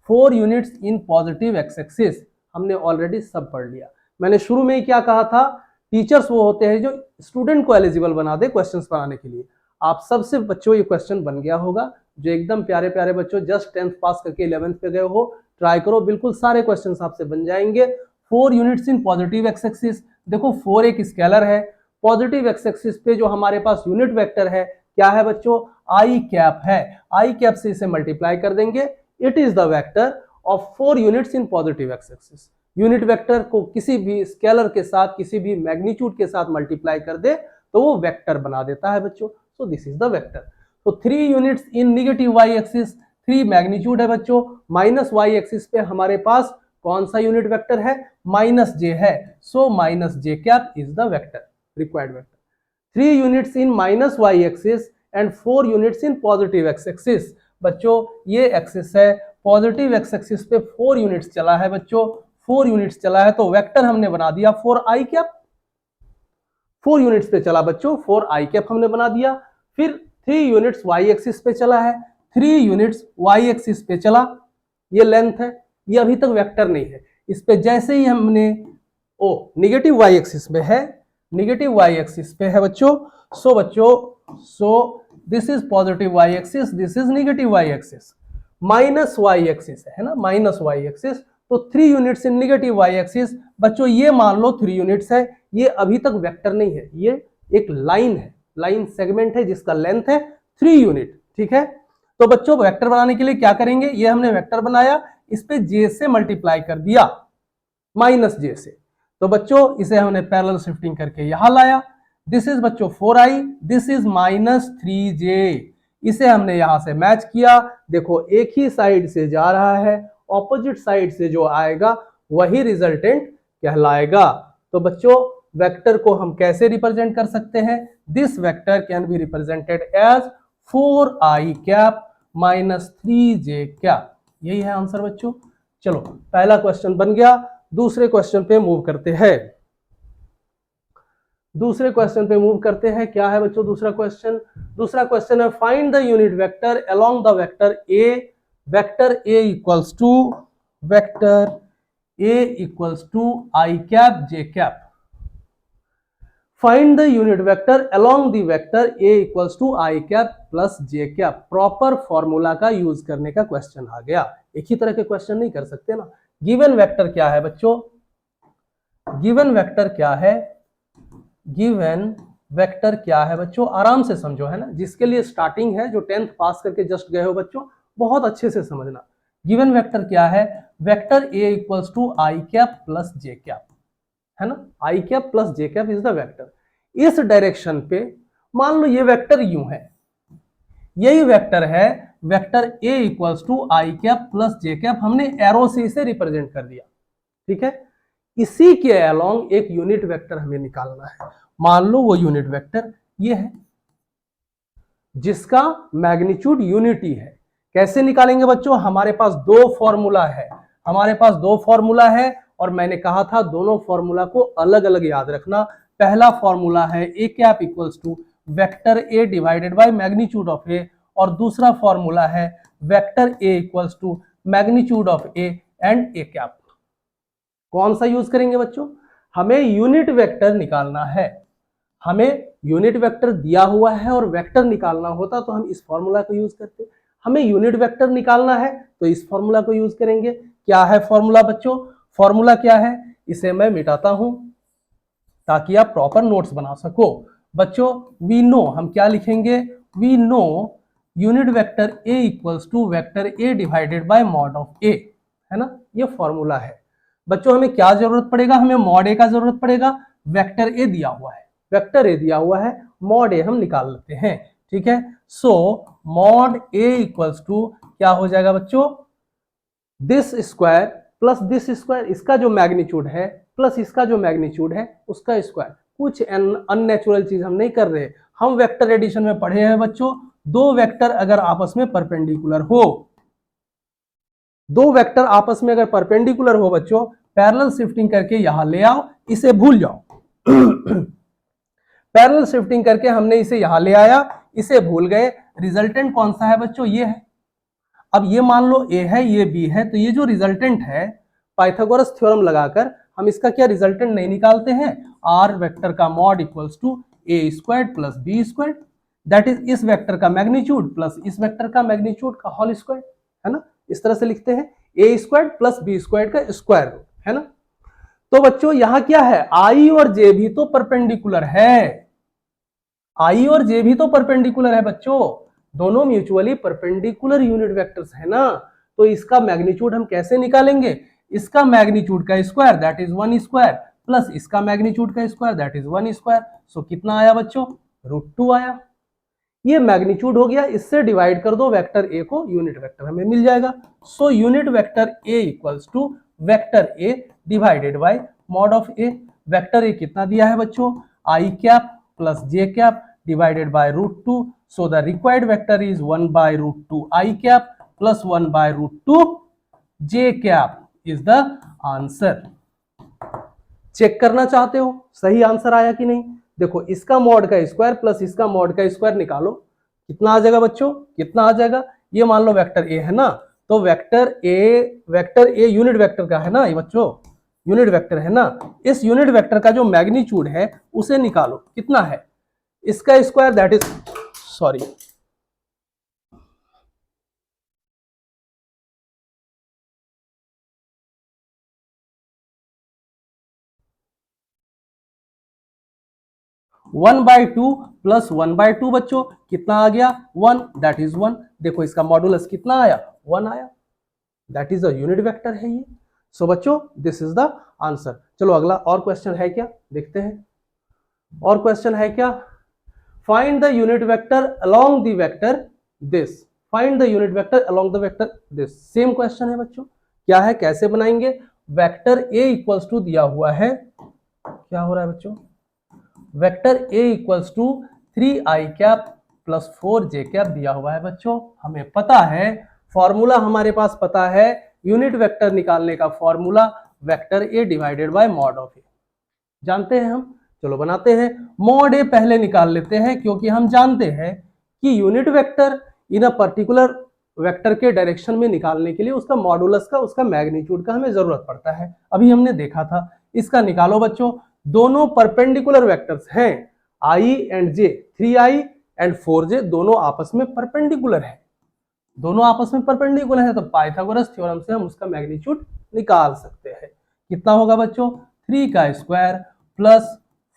Speaker 1: 4 units in positive x axis. हमने ऑलरेडी सब पढ़ लिया। मैंने शुरू में ही क्या कहा था, टीचर्स वो होते हैं जो स्टूडेंट को एलिजिबल बना दे क्वेश्चंस बनाने के लिए। आप सबसे बच्चों ये क्वेश्चन बन गया होगा, जो एकदम प्यारे प्यारे बच्चों जस्ट 10th पास करके 11th पे गए हो, ट्राई करो, बिल्कुल सारे क्वेश्चंस आपसे बन जाएंगे। 4 units in positive x axis, देखो 4 एक स्केलर है, पॉजिटिव एक्स एक्सिस पे जो हमारे पास यूनिट वेक्टर है क्या है बच्चों, आई कैप है, आई कैप से इसे मल्टीप्लाई कर देंगे, it is the vector of 4 units in positive x axis. Unit vector को किसी भी स्केलर के साथ, किसी भी मैग्नीट्यूड के साथ मल्टीप्लाई कर दे तो वो वेक्टर बना देता है बच्चों। So this is the vector. तो 3 units in negative y axis, 3 magnitude है बच्चों, माइनस वाई एक्सिस पे हमारे पास कौन सा यूनिट वेक्टर है, माइनस जे है, so minus j cap is the vector, required vector. 3 units in minus y axis and 4 units in positive x axis. बच्चों ये एक्सिस है, पॉजिटिव एक्स एक्सिस पे 4 यूनिट्स चला है बच्चों, 4 यूनिट्स चला है तो वेक्टर हमने बना दिया 4i कैप। 4 यूनिट्स पे चला बच्चों, 4i कैप हमने बना दिया। फिर 3 यूनिट्स y एक्सिस पे चला है, 3 यूनिट्स y एक्सिस पे चला, ये लेंथ है, ये अभी तक वेक्टर नहीं है। इस पे जैसे ही हमने निगेटिव वाई एक्सिस पे है, निगेटिव वाई एक्सिस पे है बच्चों, so this is positive y axis, this is negative y axis, minus y axis है ना, माइनस वाई एक्सिस, तो 3 units in negative y axis. बच्चों ये मान लो 3 यूनिट्स है, ये अभी तक वेक्टर नहीं है, ये एक लाइन है, लाइन सेगमेंट है जिसका लेंथ है 3 यूनिट, ठीक है। तो बच्चों वेक्टर बनाने के लिए क्या करेंगे, ये हमने वेक्टर बनाया, इस पे जे से मल्टीप्लाई कर दिया, माइनस जे से, तो बच्चों इसे हमने पैरेलल शिफ्टिंग करके यहां लाया। दिस इज बच्चों 4i, this is minus 3j, इसे हमने यहां से मैच किया। देखो एक ही साइड से जा रहा है, ऑपोजिट साइड से जो आएगा वही रिजल्टेंट कहलाएगा। तो बच्चों वेक्टर को हम कैसे रिप्रेजेंट कर सकते हैं, this vector can be represented as 4i cap minus 3j cap. यही है आंसर बच्चों। चलो पहला क्वेश्चन बन गया, दूसरे क्वेश्चन पे मूव करते हैं। दूसरे क्वेश्चन पे मूव करते हैं। क्या है बच्चों दूसरा क्वेश्चन, दूसरा क्वेश्चन है find the unit vector along the vector A equals to I cap j cap. Find the unit vector along the vector A equals to I cap plus J cap. Proper formula का use करने का question आ गया। एक ही तरह के question नहीं कर सकते ना। गिवन वेक्टर क्या है बच्चों, गिवन वेक्टर क्या है, गिवन वेक्टर क्या है बच्चों, आराम से समझो है ना, जिसके लिए स्टार्टिंग है, जो 10th पास करके जस्ट गए हो बच्चों, बहुत अच्छे से समझना। गिवन वेक्टर क्या है, vector A equals to I cap plus J cap, है ना, I cap plus J cap is the vector. इस डायरेक्शन पे मान लो ये वेक्टर यूं है, यही वेक्टर है, vector A equals to I cap plus J cap, हमने एरो से इसे रिप्रेजेंट कर दिया, ठीक है। इसी के अलोंग एक यूनिट वेक्टर हमें निकालना है। मान लो वो यूनिट वेक्टर ये है, जिसका मैग्नीट्यूड यूनिटी है। कैसे निकालेंगे बच्चों, हमारे पास दो फॉर्मूला है, हमारे पास दो फॉर्मूला है, और मैंने कहा था दोनों फॉर्मूला को अलग अलग याद रखना। पहला फॉर्मूला है A cap equals to vector A divided by magnitude of A, और दूसरा फॉर्मूला है vector A equals to magnitude of A and A cap. कौन सा यूज करेंगे बच्चों, हमें यूनिट वेक्टर निकालना है, हमें यूनिट वेक्टर दिया हुआ है और वेक्टर निकालना होता तो हम इस फॉर्मूला को यूज करते। हमें यूनिट वेक्टर निकालना है तो इस फॉर्मूला को यूज करेंगे। क्या है फॉर्मूला बच्चों, फॉर्मूला क्या है, इसे मैं मिटाता हूं ताकि आप प्रॉपर नोट्स बना सको। बच्चों वी नो, हम क्या लिखेंगे, we know unit vector A equals to vector A divided by mod of A, है ना, ये फॉर्मूला है। बच्चों हमें क्या जरूरत पड़ेगा, हमें मॉड ए का जरूरत पड़ेगा। वेक्टर ए दिया हुआ है, वेक्टर ए दिया हुआ है, मॉड ए हम निकाल लेते हैं, ठीक है। सो मॉड ए इक्वल्स टू क्या हो जाएगा बच्चों, this square plus this square, इसका जो मैग्नीट्यूड है प्लस इसका जो मैग्नीट्यूड है उसका स्क्वायर। कुछ अननेचुरल चीज हम नहीं कर रहे, हम वेक्टर एडिशन में पढ़े हैं बच्चों, दो वेक्टर अगर आपस में परपेंडिकुलर हो, दो वेक्टर आपस में अगर परपेंडिकुलर हो बच्चों, पैरेलल शिफ्टिंग करके यहां ले आओ, इसे भूल जाओ। पैरेलल शिफ्टिंग करके हमने इसे यहां ले आया, इसे भूल गए, रिजल्टेंट कौन सा है बच्चों, ये है। अब ये मान लो ए है, ये बी है, तो ये जो रिजल्टेंट है पाइथागोरस थ्योरम लगाकर हम इसका क्या रिजल्टेंट नहीं निकालते हैं, आर वेक्टर का mod equals to a squared plus b squared, that is इस वेक्टर का मैग्नीट्यूड प्लस इस वेक्टर का मैग्नीट्यूड का होल स्क्वायर, है ना, इस तरह से लिखते हैं, a squared plus b squared का स्क्वायर रूट, है ना। तो बच्चों यहां क्या है, आई और जे भी तो परपेंडिकुलर है, आई और जे भी तो परपेंडिकुलर है बच्चों, दोनों म्यूचुअली परपेंडिकुलर यूनिट वेक्टर्स है ना। तो इसका मैग्नीट्यूड हम कैसे निकालेंगे, इसका मैग्नीट्यूड का square that is 1 square plus इसका मैग्नीट्यूड का स्क्वायर दैट इज 1 स्क्वायर। सो कितना आया बच्चों, √2 आया। ये मैग्नीट्यूड हो गया, इससे डिवाइड कर दो वेक्टर ए को, यूनिट वेक्टर हमें मिल जाएगा। So unit vector A equals to vector A divided by mod of A. Vector A कितना दिया है बच्चों, I cap plus J cap divided by √2। So the required vector is 1 by √2 I cap plus 1 by √2 J cap is the answer. Check करना चाहते हो सही answer आया कि नहीं, देखो इसका मॉड का स्क्वायर प्लस इसका मॉड का स्क्वायर निकालो, कितना आ जाएगा बच्चों, कितना आ जाएगा, ये मान लो वेक्टर ए है ना, तो वेक्टर ए यूनिट वेक्टर का है ना ये बच्चों, यूनिट वेक्टर है ना, इस यूनिट वेक्टर का जो मैग्नीट्यूड है उसे निकालो, कितना है इसका square, that is sorry 1/2 plus 1/2 बच्चों कितना आ गया 1, दैट इज 1। देखो इसका मॉडुलस कितना आया 1 आया, that is a unit vector है ये। सो बच्चों दिस इज द आंसर। चलो अगला और क्वेश्चन है क्या, देखते हैं और क्वेश्चन है क्या। Find the unit vector along the vector this, find the unit vector along the vector this, same question है बच्चों। क्या है, कैसे बनाएंगे, वेक्टर ए इक्वल्स टू दिया हुआ है, क्या हो रहा है बच्चों, vector A equals to 3i cap plus 4j cap दिया हुआ है बच्चों। हमें पता है फॉर्मूला, हमारे पास पता है यूनिट वेक्टर निकालने का formula vector A divided by mod of A, जानते हैं हम। चलो बनाते हैं, मॉड ए पहले निकाल लेते हैं क्योंकि हम जानते हैं कि unit vector in a particular vector के डायरेक्शन में निकालने के लिए उसका मॉडुलस का, उसका मैग्नीट्यूड का हमें जरूरत पड़ता है। अभी हमने देखा था, इसका निकालो बच्चों। दोनों परपेंडिकुलर वेक्टर्स हैं, i and j, 3i and 4j दोनों आपस में परपेंडिकुलर है, दोनों आपस में परपेंडिकुलर है, तो पाइथागोरस थ्योरम से हम उसका मैग्नीट्यूड निकाल सकते हैं। कितना होगा बच्चों, 3 का स्क्वायर प्लस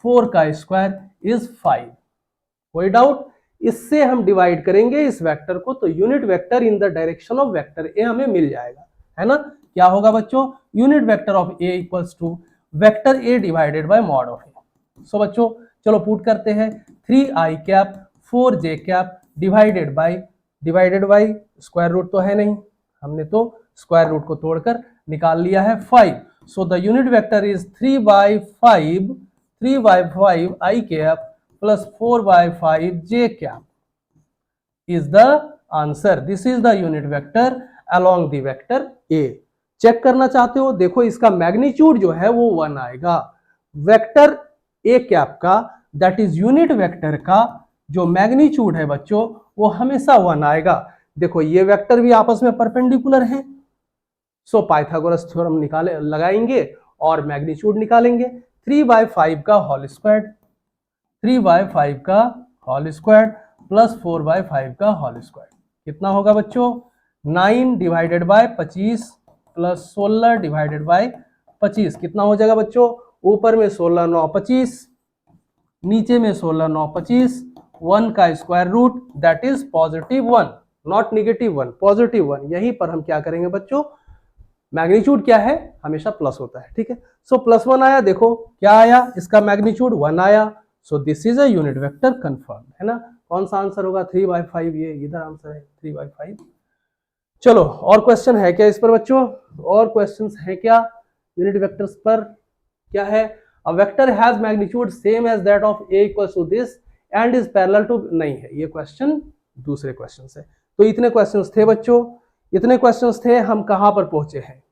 Speaker 1: 4 का स्क्वायर इज 5। कोई डाउट, इससे हम डिवाइड करेंगे इस वेक्टर को, तो unit vector in the direction of vector A हमें मिल जाएगा, है ना। क्या होगा बच्चों, unit vector of A equals to vector A divided by mod of A. So बच्चों चलो पुट करते हैं, 3i cap 4j cap divided by square root तो है नहीं, हमने तो स्क्वायर रूट को तोड़कर निकाल लिया है 5। So the unit vector is 3/5 i cap plus 4/5 j cap is the answer. This is the unit vector along the vector A. Check करना चाहते हो, देखो इसका मैग्नीट्यूड जो है वो 1 आएगा, वेक्टर ए कैप का, दैट इज यूनिट वेक्टर का जो मैग्नीट्यूड है बच्चों वो हमेशा 1 आएगा। देखो ये वेक्टर भी आपस में परपेंडिकुलर हैं, सो पाइथागोरस थ्योरम लगाएंगे और मैग्नीट्यूड निकालेंगे। 3/5 का होल स्क्वायर, 3/5 का होल स्क्वायर प्लस 4/5 का होल स्क्वायर कितना होगा बच्चों, 9 divided by 25 plus 16 divided by 25 कितना हो जाएगा बच्चों, ऊपर में 16 9 25, नीचे में 16 9 25, 1 का square root that is +1, not -1, +1। यहीं पर हम क्या करेंगे बच्चों, मैग्नीट्यूड क्या है हमेशा प्लस होता है, ठीक है। सो +1 आया, देखो क्या आया, इसका मैग्नीट्यूड 1 आया। सो this is a unit vector confirm, है ना। कौन सा आंसर होगा, 3/5, ये इधर आंसर है 3/5। चलो और क्वेश्चन है क्या इस पर बच्चों, और क्वेश्चंस है क्या यूनिट वेक्टर्स पर, क्या है, a vector has magnitude same as that of a equals to this and is parallel to, नहीं है ये क्वेश्चन, दूसरे क्वेश्चन है। तो इतने क्वेश्चंस थे बच्चों, इतने क्वेश्चंस थे, हम कहां पर पहुंचे हैं,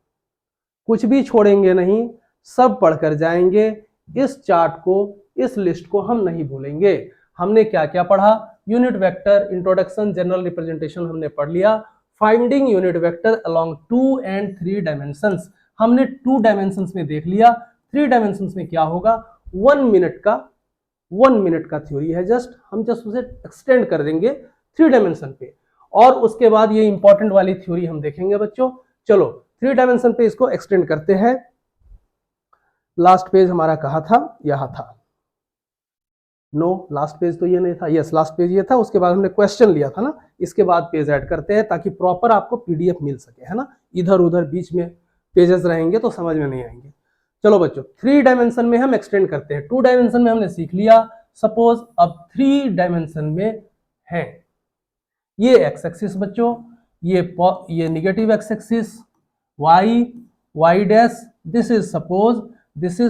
Speaker 1: कुछ भी छोड़ेंगे नहीं, सब पढ़कर जाएंगे। इस चार्ट को, इस लिस्ट को हम नहीं भूलेंगे। हमने क्या क्या पढ़ा, unit vector introduction, general representation हमने पढ़ लिया, finding unit vector along 2 and 3 dimensions हमने 2 डायमेंशंस में देख लिया। 3 डायमेंशंस में क्या होगा, 1 मिनट का थ्योरी है, हम जस्ट उसे एक्सटेंड कर देंगे 3 डायमेंशन पे, और उसके बाद ये इंपॉर्टेंट वाली थ्योरी हम देखेंगे बच्चों। चलो 3 डायमेंशन पे इसको एक्सटेंड करते हैं। लास्ट पेज हमारा कहाँ था, यहां था, नो लास्ट पेज तो ये नहीं था, यस लास्ट पेज ये था। उसके बाद हमने क्वेश्चन लिया था ना, इसके बाद पेज ऐड करते हैं ताकि प्रॉपर आपको पीडीएफ मिल सके, है ना। इधर उधर बीच में पेजेस रहेंगे तो समझ में नहीं आएंगे। चलो बच्चों 3 डायमेंशन में हम एक्सटेंड करते हैं। 2 डायमेंशन में हमने सीख लिया, सपोज अब 3 डायमेंशन में है ये एक्स एक्सिस बच्चों, ये negative x axis, y dash, this is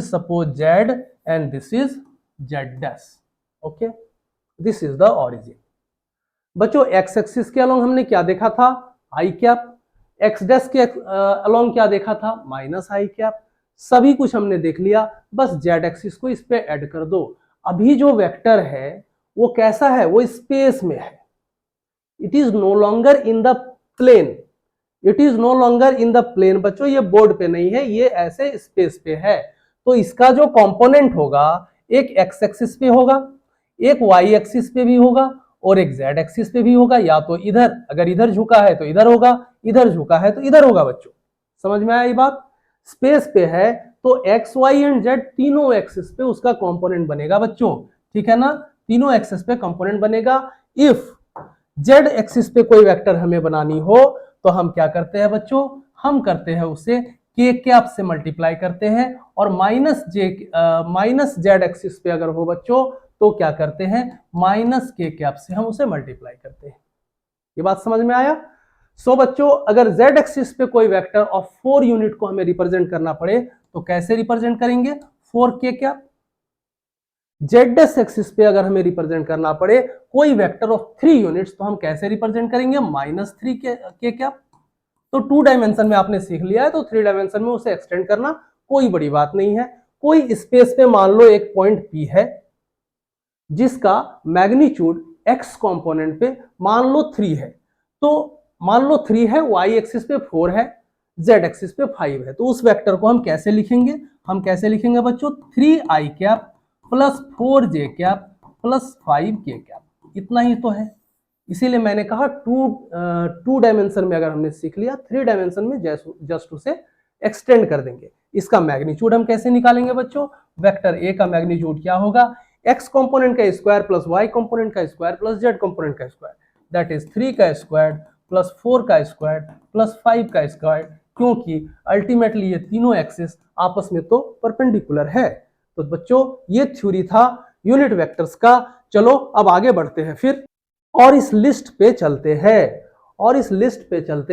Speaker 1: suppose z and this is z dash, okay, this is the origin. बच्चों एक्स एक्सिस के अलोंग हमने क्या देखा था, आई कैप, एक्स डैश के अलोंग क्या देखा था, -i कैप। सभी कुछ हमने देख लिया, बस जेड एक्सिस को इस पे ऐड कर दो। अभी जो वेक्टर है वो कैसा है, वो स्पेस में है, it is no longer in the plane, it is no longer in the plane. बच्चों ये बोर्ड पे नहीं है, ये ऐसे स्पेस पे है। तो इसका जो कंपोनेंट होगा एक एक्स एक्सिस पे होगा, एक वाई एक्सिस पे भी होगा और एक जेड एक्सिस पे भी होगा। या तो इधर, अगर इधर झुका है तो इधर होगा, इधर झुका है तो इधर होगा। बच्चों समझ में आया ये बात? स्पेस पे है तो एक्स वाई एंड जेड तीनों एक्सिस पे उसका कंपोनेंट बनेगा बच्चों, ठीक है ना? तीनों एक्सिस पे कंपोनेंट बनेगा। इफ जेड एक्सिस पे कोई वेक्टर हमें बनानी हो तो हम क्या करते हैं बच्चों? हम करते हैं उसे के कैप से मल्टीप्लाई करते हैं, और माइनस जेड एक्सिस पे अगर हो बच्चों तो क्या करते हैं? माइनस के कैप से हम उसे मल्टीप्लाई करते हैं। ये बात समझ में आया? सो बच्चों अगर जेड एक्सिस पे कोई वेक्टर ऑफ 4 यूनिट को हमें रिप्रेजेंट करना पड़े तो कैसे रिप्रेजेंट करेंगे? 4 के कैप। जेड एक्सिस पे अगर हमें रिप्रेजेंट करना पड़े कोई वेक्टर ऑफ 3 यूनिट्स तो हम कैसे रिप्रेजेंट करेंगे? -3 के कैप। तो 2 डायमेंशन में आपने सीख लिया है, तो 3 डायमेंशन में उसे एक्सटेंड करना कोई बड़ी बात नहीं है। कोई स्पेस पे मान लो एक पॉइंट P है जिसका मैग्नीट्यूड x कंपोनेंट पे मान लो 3 है, तो मान लो 3 है, y एक्सिस पे 4 है, z एक्सिस पे 5 है, तो उस वेक्टर को हम कैसे लिखेंगे? हम कैसे लिखेंगे बच्चों? 3i cap plus 4j cap plus 5k cap. इतना ही तो है। इसीलिए मैंने कहा टू डायमेंशन में अगर हमने सीख लिया, 3 डायमेंशन में जस्ट उसे एक्सटेंड कर देंगे। इसका मैग्नीट्यूड हम कैसे निकालेंगे बच्चों? वेक्टर ए का मैग्नीट्यूड क्या होगा? एक्स कंपोनेंट का स्क्वायर प्लस वाई कंपोनेंट का स्क्वायर प्लस जेड कंपोनेंट का स्क्वायर, दैट इज 3 का स्क्वायर प्लस 4 का स्क्वायर प्लस 5 का स्क्वायर, क्योंकि अल्टीमेटली ये तीनों एक्सिस आपस में तो परपेंडिकुलर है। तो बच्चों ये थ्योरी था यूनिट वेक्टर्स का। चलो अब आगे बढ़ते हैं फिर और इस लिस्ट पे चलते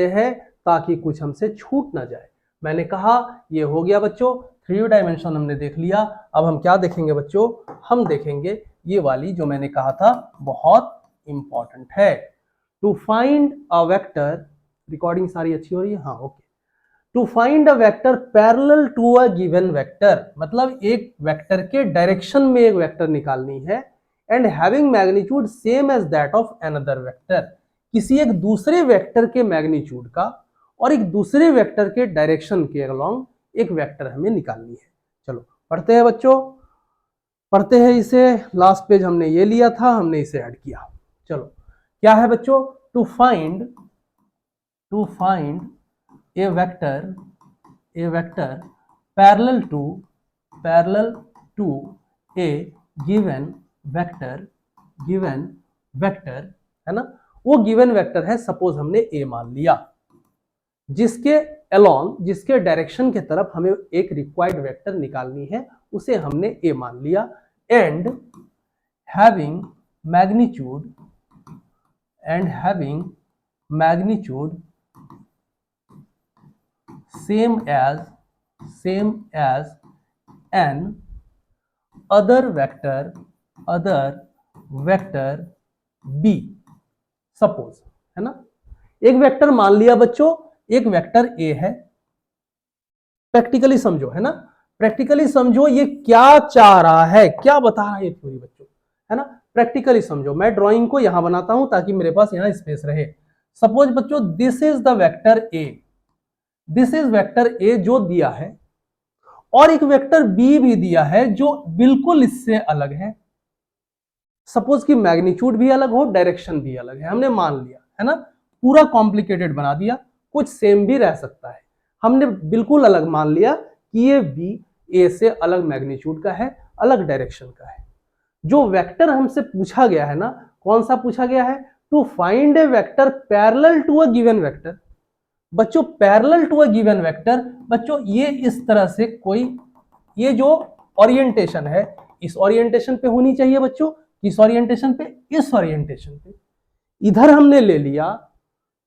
Speaker 1: हैं ताकि कुछ हमसे छूट ना जाए। मैंने कहा ये हो गया बच्चों, 3 डायमेंशन हमने देख लिया। अब हम क्या देखेंगे बच्चों? हम देखेंगे ये वाली जो मैंने कहा था बहुत इंपॉर्टेंट है। To find a vector, recording सारी अच्छी हो रही है? हाँ okay. To find a vector parallel to a given vector, मतलब एक वेक्टर के डायरेक्शन में एक वेक्टर निकालनी है, and having magnitude same as that of another vector. किसी एक दूसरे वेक्टर के मैग्नीट्यूड का और एक दूसरे वेक्टर के डायरेक्शन के अलोंग एक वेक्टर हमें निकालनी है। चलो पढ़ते हैं बच्चों, पढ़ते हैं इसे। लास्ट पेज हमने ये लिया था, हमने इसे ऐड किया। चलो क्या है बच्चों? To find a vector parallel to a given vector है ना? वो गिवन वेक्टर है, सपोज हमने a मान लिया, जिसके अलोंग, जिसके डायरेक्शन के तरफ हमें एक रिक्वायर्ड वेक्टर निकालनी है, उसे हमने a मान लिया, and having magnitude same as an other vector b, suppose है ना? एक वेक्टर मान लिया बच्चों, एक वेक्टर a है। प्रैक्टिकली समझो है ना, प्रैक्टिकली समझो ये क्या चाह रहा है, क्या बता रहा है ये थ्योरी बच्चों, है ना? प्रैक्टिकली समझो। मैं ड्राइंग को यहां बनाता हूं ताकि मेरे पास यहां स्पेस रहे। सपोज बच्चों this is the vector a, this is vector ए जो दिया है, और एक वेक्टर बी भी दिया है जो बिल्कुल इससे अलग है। सपोज कि मैग्नीट्यूड भी अलग हो, डायरेक्शन भी अलग है, हमने मान लिया है ना? पूरा कॉम्प्लिकेटेड बना दिया, कुछ सेम भी रह सकता है। हमने बिल्कुल अलग मान लिया कि ये बी ए से अलग मैग्नीट्यूड का है, अलग डायरेक्शन का है। जो वेक्टर हमसे पूछा गया है ना, कौन सा पूछा गया है? To find a vector parallel to a given vector. बच्चों parallel to a given vector, बच्चों ये इस तरह से कोई, ये जो ओरिएंटेशन है इस ओरिएंटेशन पे होनी चाहिए बच्चों। किस ओरिएंटेशन पे? इस ओरिएंटेशन पे। इधर हमने ले लिया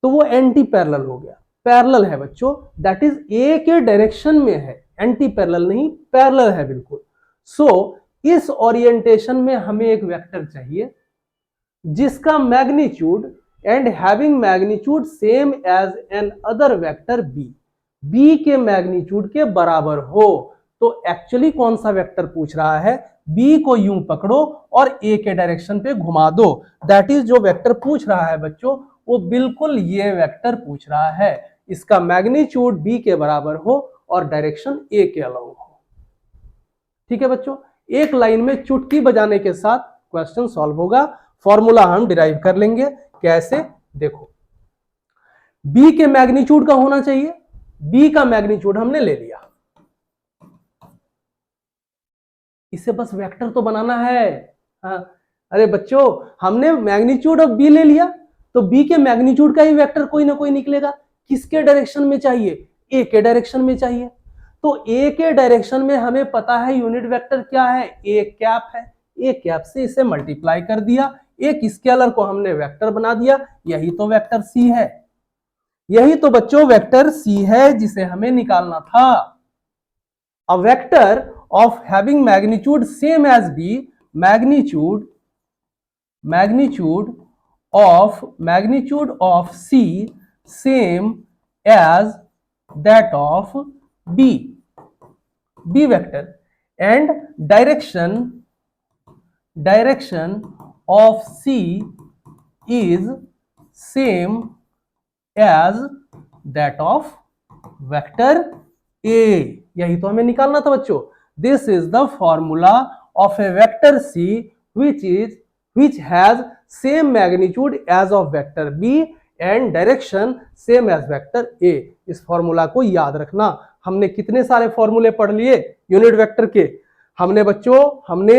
Speaker 1: तो वो एंटी पैरेलल हो गया। पैरेलल है बच्चों, दैट इज ए के डायरेक्शन में है, एंटी पैरेलल नहीं, पैरेलल है बिल्कुल। सो इस ओरिएंटेशन में हमें एक वेक्टर चाहिए जिसका magnitude and having magnitude same as another vector b, b के मैग्नीट्यूड के बराबर हो। तो एक्चुअली कौन सा वेक्टर पूछ रहा है? बी को यूं पकड़ो और ए के डायरेक्शन पे घुमा दो, दैट इज जो वेक्टर पूछ रहा है बच्चों वो बिल्कुल ये वेक्टर पूछ रहा है। इसका मैग्नीट्यूड बी के बराबर हो और डायरेक्शन ए के अलाउंग हो। ठीक है बच्चों, एक लाइन में चुटकी बजाने के साथ क्वेश्चन सॉल्व होगा। फॉर्मूला हम डिराइव कर लेंगे। कैसे? देखो, बी के मैग्नीट्यूड का होना चाहिए, बी का मैग्नीट्यूड हमने ले लिया, इसे बस वेक्टर तो बनाना है। हाँ, अरे बच्चों, हमने मैग्नीट्यूड ऑफ बी ले लिया तो बी के मैग्नीट्यूड का ही वेक्टर कोई ना कोई निकलेगा। किसके डायरेक्शन में चाहिए? ए के डायरेक्शन में चाहिए। तो ए के डायरेक्शन में हमें पता है यूनिट वेक्टर क्या है, ए कैप है। ए कैप से इसे मल्टीप्लाई कर दिया, एक स्केलर को हमने वेक्टर बना दिया, यही तो वेक्टर सी है। यही तो बच्चों वेक्टर सी है जिसे हमें निकालना था। A vector of having magnitude same as b, magnitude of c same as that of b vector, and direction of c is same as that of vector a। यही तो हमें निकालना था बच्चों। This is the formula of A vector c which has same magnitude as of vector b and direction same as vector a। इस formula को याद रखना। हमने कितने सारे फॉर्मूले पढ़ लिए यूनिट वेक्टर के? हमने बच्चों हमने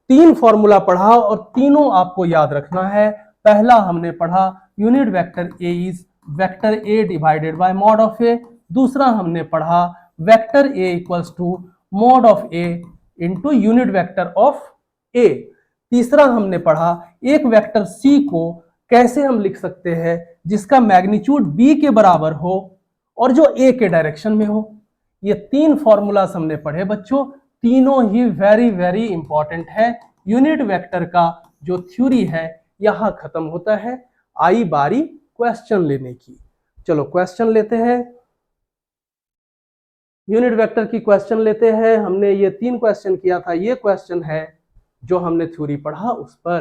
Speaker 1: 3 फॉर्मूला पढ़ा और तीनों आपको याद रखना है। पहला हमने पढ़ा unit vector A is vector A divided by mod of A. दूसरा हमने पढ़ा vector A equals to mod of A into unit vector of A. तीसरा हमने पढ़ा एक वेक्टर सी को कैसे हम लिख सकते हैं जिसका मैग्नीट्यूड बी के बराबर हो और जो ए के डायरेक्शन में हो। ये 3 फॉर्मूलास हमने पढ़े बच्चों, तीनों ही वेरी वेरी इंपॉर्टेंट है। यूनिट वेक्टर का जो थ्योरी है यहां खत्म होता है। आई बारी क्वेश्चन लेने की। चलो क्वेश्चन लेते हैं, यूनिट वेक्टर की क्वेश्चन लेते हैं। हमने ये 3 क्वेश्चन किया था, ये क्वेश्चन है जो हमने थ्योरी पढ़ा उस पर।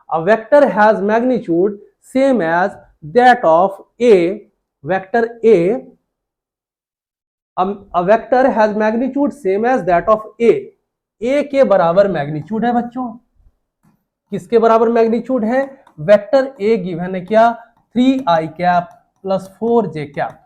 Speaker 1: A vector has magnitude same as that of A, vector A, a vector has magnitude same as that of A. A के बराबर मैग्नीट्यूड है बच्चों। किसके बराबर मैग्नीट्यूड है? वेक्टर ए गिवन है क्या? 3i cap plus 4j cap,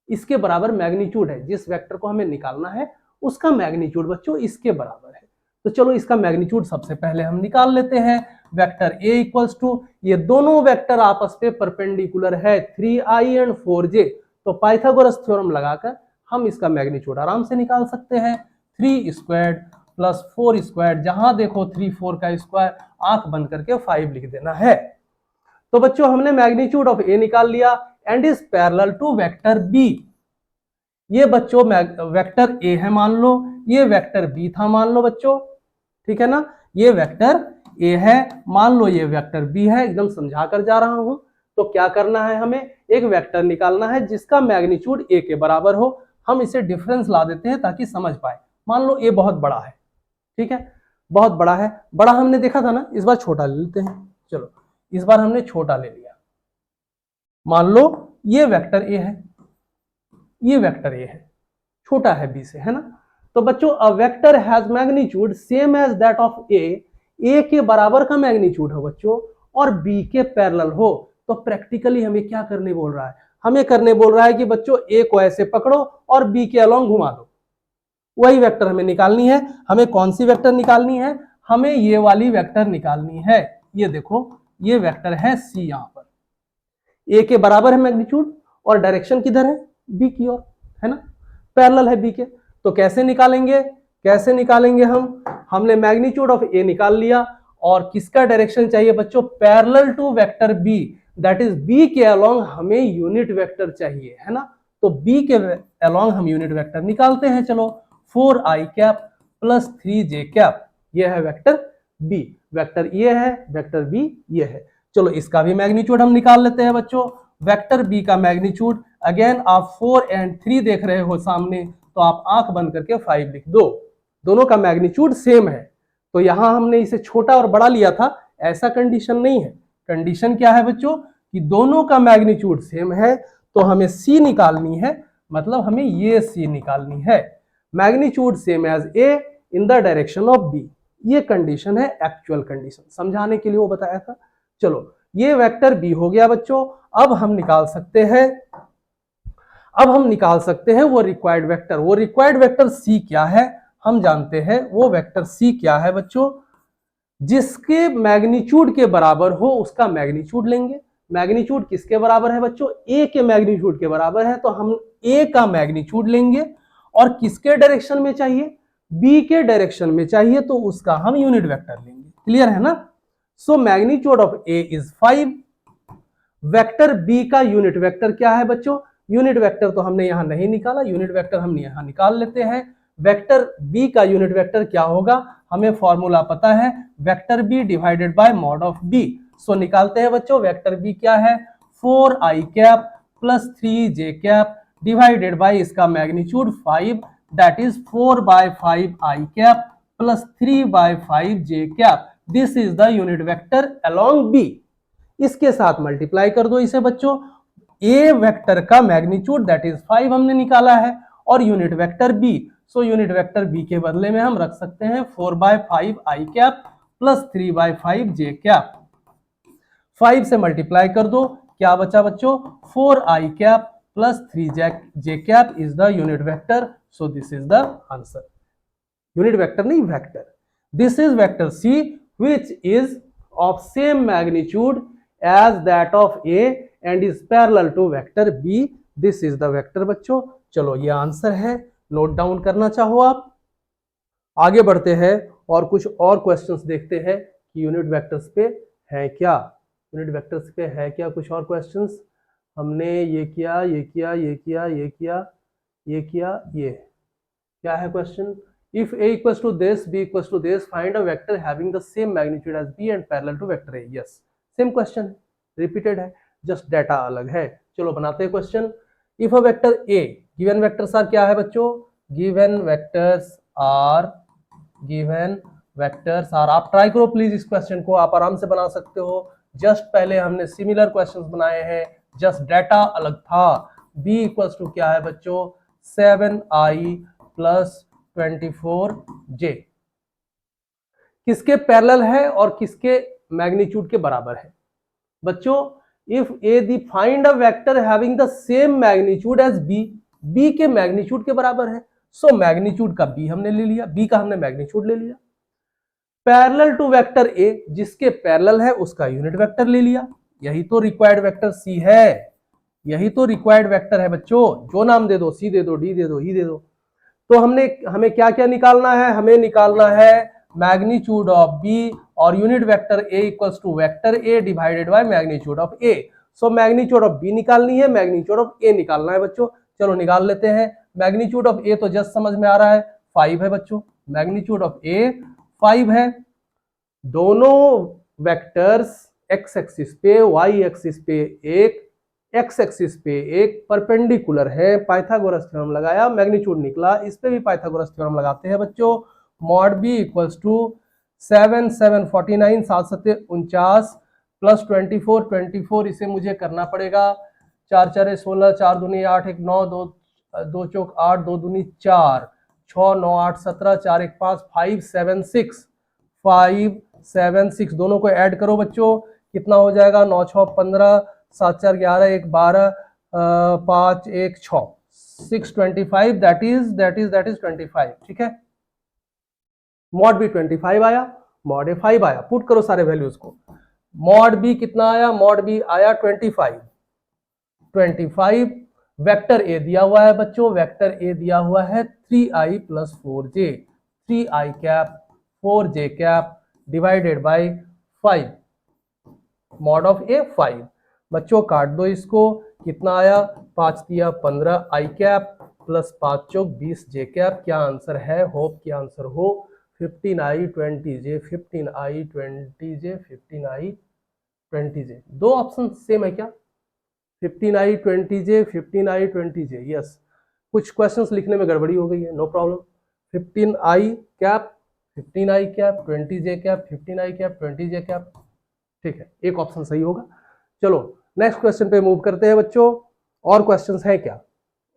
Speaker 1: इसके बराबर मैग्नीट्यूड है। जिस वेक्टर को हमें निकालना है उसका मैग्नीट्यूड बच्चों इसके बराबर है। तो चलो इसका मैग्नीट्यूड सबसे पहले हम निकाल लेते हैं। वेक्टर a इक्वल्स टू, ये दोनों वेक्टर आपस पे परपेंडिकुलर है 3i एंड 4j, तो पाइथागोरस थ्योरम लगाकर हम इसका मैग्नीट्यूड आराम से निकाल सकते हैं। 3 स्क्वायर्ड प्लस 4 स्क्वायर्ड, जहां देखो 3 4 का स्क्वायर, आंख बंद करके 5 लिख देना है। तो बच्चों हमने मैग्नीट्यूड ऑफ ए निकाल लिया and is parallel to vector b. ये बच्चों वेक्टर ए है मान लो, ये वेक्टर बी था मान लो बच्चों, ठीक है ना। ये वेक्टर ए है मान लो, ये वेक्टर बी है। एकदम समझा कर जा रहा हूं। तो क्या करना है, हमें एक वेक्टर निकालना है जिसका मैग्नीट्यूड ए के बराबर हो। हम इसे डिफरेंस ला देते हैं ताकि समझ पाए। मान लो ए बहुत बड़ा है, ठीक है, बहुत बड़ा है। बड़ा हमने देखा था ना, इस बार छोटा ले लेते हैं। चलो इस बार हमने छोटा ले लिया। मान लो ये वेक्टर ए है, ये वेक्टर ए है, छोटा है बी से, है ना। तो बच्चों a vector has magnitude same as that of A, A के बराबर का मैग्नीट्यूड हो बच्चों और बी के पैरेलल हो। तो प्रैक्टिकली हमें क्या करने बोल रहा है? हमें करने बोल रहा है कि बच्चों ए को ऐसे पकड़ो और बी के अलोंग घुमा दो। वही वेक्टर हमें निकालनी है। हमें कौन सी वेक्टर निकालनी है? हमें ये वाली वेक्टर निकालनी है। ये देखो ये वेक्टर है सी, यहां पर ए के बराबर है मैग्नीट्यूड और डायरेक्शन किधर है? बी की ओर, है ना, पैरेलल है बी के। तो कैसे निकालेंगे? कैसे निकालेंगे हम? हमने मैग्नीट्यूड ऑफ ए निकाल लिया और किसका डायरेक्शन चाहिए बच्चों? Parallel to vector b, that is b के अलोंग हमें यूनिट वेक्टर चाहिए, है ना। तो बी के अलोंग हम यूनिट वेक्टर निकालते हैं। चलो 4i cap plus 3j cap, ये है वेक्टर बी। वेक्टर ये है, वेक्टर बी ये है। चलो इसका भी मैग्नीट्यूड हम निकाल लेते हैं बच्चों। वेक्टर बी का मैग्नीट्यूड, अगेन आप 4 एंड 3 देख रहे हो सामने, तो आप आंख बंद करके 5 लिख दो। दोनों का मैग्नीट्यूड सेम है। तो यहां हमने इसे छोटा और बड़ा लिया था, ऐसा कंडीशन नहीं है। कंडीशन क्या है बच्चों? कि दोनों का मैग्नीट्यूड सेम है तो हमें सी निकालनी है, मतलब हमें ये सी निकालनी है। Magnitude same as a in the direction of b, ये कंडीशन है एक्चुअल कंडीशन, समझाने के लिए वो बताया था। चलो ये वेक्टर बी हो गया बच्चों। अब हम निकाल सकते हैं वो रिक्वायर्ड वेक्टर। वो रिक्वायर्ड वेक्टर सी क्या है हम जानते हैं। वो वेक्टर सी क्या है बच्चों, जिसके मैग्नीट्यूड के बराबर हो उसका मैग्नीट्यूड लेंगे। मैग्नीट्यूड किसके बराबर है बच्चों, ए के मैग्नीट्यूड के बराबर है, तो हम ए का मैग्नीट्यूड लेंगे। और किसके डायरेक्शन में चाहिए, बी के डायरेक्शन में चाहिए, तो उसका हम यूनिट वेक्टर लेंगे। क्लियर है ना। So magnitude of a is 5। Vector B का यूनिट वेक्टर क्या है बच्चों, यूनिट वेक्टर तो हमने यहां नहीं निकाला, यूनिट वेक्टर हम यहां निकाल लेते हैं। वेक्टर बी का यूनिट वेक्टर क्या होगा, हमें फॉर्मूला पता है, vector B divided by mod of B. So निकालते हैं बच्चों, वेक्टर बी क्या है, 4i cap plus 3j cap divided by इसका magnitude 5, that is 4/5i cap plus 3/5j cap. This is the unit vector along B. इसके साथ multiply कर दो इसे बच्चों। ए वेक्टर का मैग्नीट्यूड दैट इज 5 हमने निकाला है, और unit vector b, so unit vector b के बदले में हम रख सकते हैं 4/5i cap plus 3/5j cap. 5 से मल्टीप्लाई कर दो, क्या बचा बच्चों, 4i cap plus 3j cap is the unit vector. So this is the answer. Unit vector नहीं, vector. This is vector C which is of same magnitude as that of A and is parallel to vector B. This is the vector बच्चों। चलो ये answer है, note down करना चाहो आप। आगे बढ़ते हैं और कुछ और क्वेश्चंस देखते हैं कि यूनिट वेक्टर्स पे है क्या। यूनिट वेक्टर्स पे है क्या कुछ और क्वेश्चंस। हमने ये किया, ये किया, ये किया, ये किया, ये किया, ये क्या है question, if A equals to this, B equals to this, find a vector having the same magnitude as B and parallel to vector A. Yes, same question है, रिपीटेड है, जस्ट डाटा अलग है। चलो बनाते हैं क्वेश्चन। If a vector a, given vectors are क्या है बच्चों, गिवन वेक्टर्स आर, आप ट्राई करो प्लीज इस क्वेश्चन को, आप आराम से बना सकते हो। जस्ट पहले हमने सिमिलर क्वेश्चंस बनाए हैं, जस्ट डाटा अलग था। b इक्वल्स टू क्या है बच्चों, 7i प्लस 24j, किसके पैरेलल है और किसके मैग्नीट्यूड के बराबर है बच्चों। If a the find a vector having the same magnitude as b, b के मैग्नीट्यूड के बराबर है। सो मैग्नीट्यूड का बी हमने ले लिया, बी का हमने मैग्नीट्यूड ले लिया। पैरेलल टू वेक्टर ए, जिसके पैरेलल है उसका यूनिट वेक्टर ले लिया। यही तो रिक्वायर्ड वेक्टर सी है, यही तो रिक्वायर्ड वेक्टर है बच्चों। जो नाम दे दो, सी दे दो, डी दे दो, ई दे दो। तो हमें क्या क्या निकालना है, हमें निकालना है मैग्नीट्यूड ऑफ बी और unit vector A equals to vector A divided by magnitude of A. So magnitude of b निकालनी है, मैग्नीट्यूड ऑफ ए निकालना है बच्चों। चलो निकाल लेते हैं। मैग्नीट्यूड ऑफ ए तो जस्ट समझ में आ रहा है, 5 है बच्चों। मैग्नीट्यूड ऑफ ए 5 है। दोनों वेक्टर्स एक्स एक्सिस पे, वाई एक्सिस पे एक, एक्स एक्सिस पे एक परपेंडिकुलर है। पाइथागोरस थ्योरम लगाया, मैग्नीट्यूड निकला। इस पे भी पाइथागोरस थ्योरम लगाते हैं बच्चों। Mod b equals to 7 7 49 7 7 49 plus 24 24, इसे मुझे करना पड़ेगा 4 4 16 4 दूनी 8 1 9 2 2 चौक 8 2 दूनी 4 6 9 8 17 4 1 5 5 7 6 5 7 6, दोनों को ऐड करो बच्चों, कितना हो जाएगा, 9 6 15 7 4 11 1 12 5 1 6 625, दैट इज 25। ठीक है, मॉड बी 25 आया, मॉड ए 5 आया। पुट करो सारे वैल्यूज को। मॉड बी कितना आया, मॉड बी आया 25। वेक्टर ए दिया हुआ है बच्चों, वेक्टर ए दिया हुआ है 3i plus 4j, 3i cap 4j cap divided by 5, mod of A 5। बच्चों काट दो इसको, कितना आया, 5 दिया 15 आई कैप प्लस 5 चौक 20 जे कैप। क्या आंसर है, होप क्या आंसर हो, 15i 20j 15i 20j 15i 20j। दो ऑप्शन सेम है क्या, 15i 20j 15i 20j, yes. कुछ क्वेश्चंस लिखने में गड़बड़ी हो गई है, no problem. 15i cap 15i cap 20j cap 15i cap 20j cap, ठीक है, एक ऑप्शन सही होगा। चलो नेक्स्ट क्वेश्चन पे मूव करते हैं बच्चों। और क्वेश्चंस है क्या?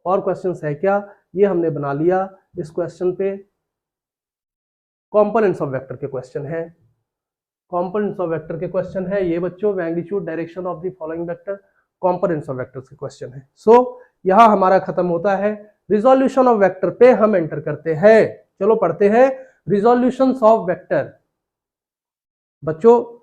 Speaker 1: और क्वेश्चंस है क्या? ये हमने बना लिया। इस क्वेश्चन पे कंपोनेंट्स ऑफ वेक्टर के क्वेश्चन है। कंपोनेंट्स ऑफ वेक्टर के क्वेश्चन है ये बच्चों। Magnitude direction of the following vector, components of vectors के क्वेश्चन है। सो यहां हमारा खत्म होता है। रिजोल्यूशन ऑफ वेक्टर पे हम एंटर करते हैं। चलो पढ़ते हैं रिजोल्यूशंस ऑफ वेक्टर। बच्चों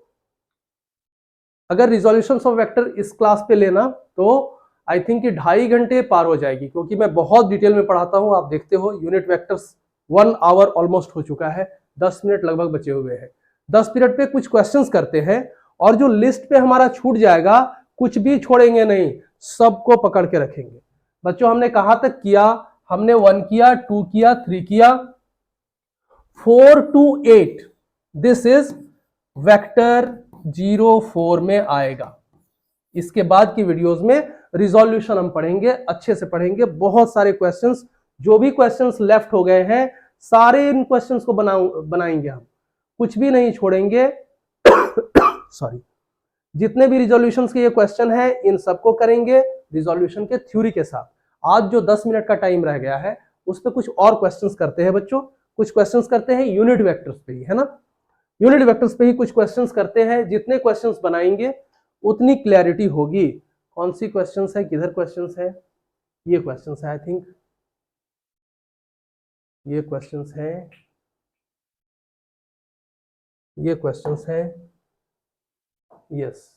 Speaker 1: अगर रिजोल्यूशंस ऑफ वेक्टर इस क्लास पे लेना तो आई थिंक कि 2.5 घंटे पार हो जाएगी, क्योंकि मैं बहुत डिटेल में पढ़ाता हूं। आप देखते हो यूनिट वेक्टर्स 1 आवर ऑलमोस्ट हो चुका है, 10 मिनट लगभग बचे हुए हैं। 10 मिनट पे कुछ क्वेश्चंस करते हैं और जो लिस्ट पे हमारा छूट जाएगा कुछ भी छोड़ेंगे नहीं, सबको पकड़ के रखेंगे। बच्चों हमने कहां तक किया? हमने 1 किया, 2 किया, 3 किया, 4 to 8 दिस इज वेक्टर 04 में आएगा। इसके बाद की वीडियोस में रिजोल्यूशन हम पढ़ेंगे, अच्छे से पढ़ेंगे। बहुत सारे क्वेश्चंस, जो भी क्वेश्चंस लेफ्ट हो गए हैं सारे इन क्वेश्चंस को बनाएंगे हम, कुछ भी नहीं छोड़ेंगे। सॉरी, जितने भी रिजोल्यूशंस के ये क्वेश्चन है इन सबको करेंगे रिजोल्यूशन के थ्योरी के साथ। आज जो 10 मिनट का टाइम रह गया है उस पर कुछ और क्वेश्चंस करते हैं बच्चों। कुछ क्वेश्चंस करते हैं यूनिट वेक्टर्स पे ही, है ना। यूनिट वेक्टर्स पे ही कुछ क्वेश्चंस करते हैं। जितने क्वेश्चंस बनाएंगे उतनी क्लैरिटी होगी। कौन सी क्वेश्चंस है, किधर क्वेश्चंस है? ये क्वेश्चंस है, आई थिंक ये क्वेश्चंस है, ये क्वेश्चंस है, यस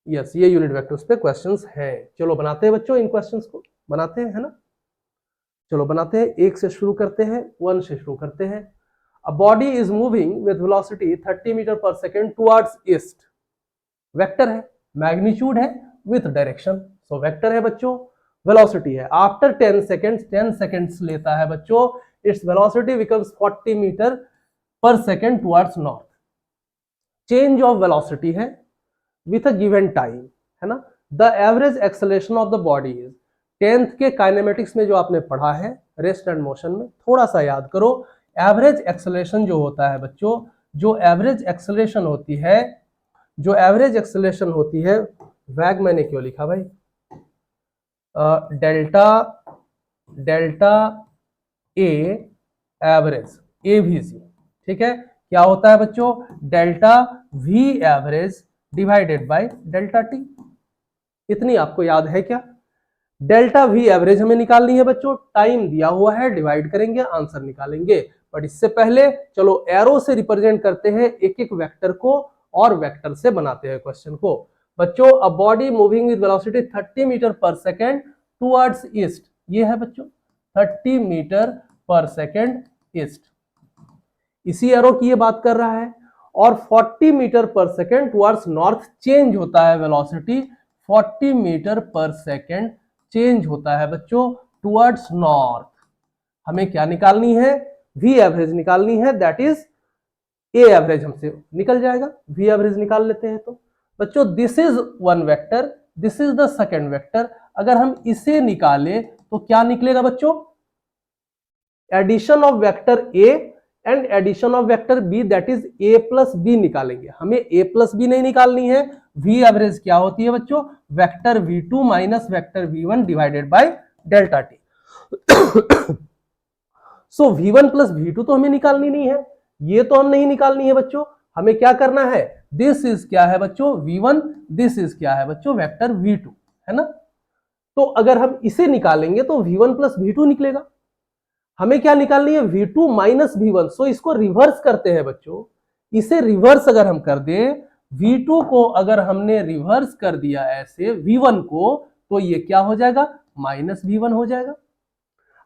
Speaker 1: यस, ये यूनिट वेक्टर्स पे क्वेश्चंस हैं। चलो बनाते हैं बच्चों, इन क्वेश्चंस को बनाते हैं, है ना। चलो बनाते हैं, 1 से शुरू करते हैं, 1 से शुरू करते हैं। A body is moving with velocity 30 metre per second towards east. Vector है, मैग्नीट्यूड है, विथ डायरेक्शन। सो वेक्टर है बच्चों, वेलोसिटी है। आफ्टर 10 सेकेंड्स लेता है बच्चों, its velocity becomes 40 metre per second towards north. Change of velocity है with a given time, है ना। The average acceleration of the body is, 10th के काइनेमेटिक्स में जो आपने पढ़ा है रेस्ट एंड मोशन में, थोड़ा सा याद करो। एवरेज एक्सेलरेशन जो होता है बच्चों, जो एवरेज एक्सेलरेशन होती है, जो एवरेज एक्सेलरेशन होती है, वैग मैंने क्यों लिखा भाई, डेल्टा ए एवरेज, एवीसी, ठीक है। क्या होता है बच्चों? Delta V average divided by delta T. इतनी आपको याद है क्या? डेल्टा वी एवरेज हमें निकालनी है बच्चों, टाइम दिया हुआ है, डिवाइड करेंगे, आंसर निकालेंगे। बट इससे पहले चलो एरो से रिप्रेजेंट करते हैं एक एक वेक्टर को और वेक्टर से बनाते हैं क्वेश्चन को। बच्चों a body moving with velocity 30 metre per second towards east, ये है बच्चों 30 मीटर पर सेकेंड ईस्ट, इसी एरो की ये बात कर रहा है। और 40 metre per second towards north change होता है velocity, 40 metre per second change होता है बच्चों टुवर्ड्स नॉर्थ। हमें क्या निकालनी है? वी एवरेज निकालनी है, दैट इज ए एवरेज हमसे निकल जाएगा। वी एवरेज निकाल लेते हैं तो बच्चों this is one vector, this is the second vector. अगर हम इसे निकाले तो क्या निकलेगा बच्चों? Addition of vector A and addition of vector b, that is a plus b निकालेंगे। हमें ए प्लस बी नहीं निकालनी है। वी एवरेज क्या होती है बच्चों? Vector V2 minus vector V1 divided by delta T. So V1 plus V2 तो हमें निकालनी नहीं है, ये तो हम नहीं निकालनी है बच्चों। हमें क्या करना है? दिस इज क्या है बच्चों? V1, दिस इज क्या है बच्चों? वेक्टर V2, है ना। तो अगर हम इसे निकालेंगे तो V1 प्लस V2 निकलेगा। हमें क्या निकालनी है? V2 minus V1। सो इसको रिवर्स करते हैं बच्चों। इसे रिवर्स अगर हम कर दे, V2 को अगर हमने रिवर्स कर दिया ऐसे V1 को, तो ये क्या हो जाएगा? माइनस V1 हो जाएगा।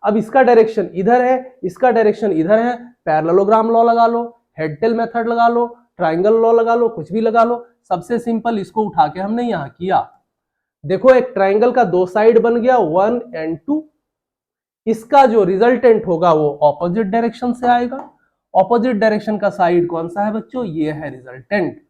Speaker 1: अब इसका डायरेक्शन इधर है, इसका डायरेक्शन इधर है, पैरेललोग्राम लॉ लगा लो, हेड टेल मेथड लगा लो, ट्राइंगल लॉ लगा लो, कुछ भी लगा लो। सबसे सिंपल इसको उठा के हमने यहां किया। देखो एक ट्राइंगल का 2 साइड बन गया, 1 एंड 2। इसका जो रिजल्टेंट होगा वो ऑपोजिट डायरेक्शन से आएगा। ऑपोजिट डायरेक्शन का साइड कौन सा है बच्चों? ये है resultant.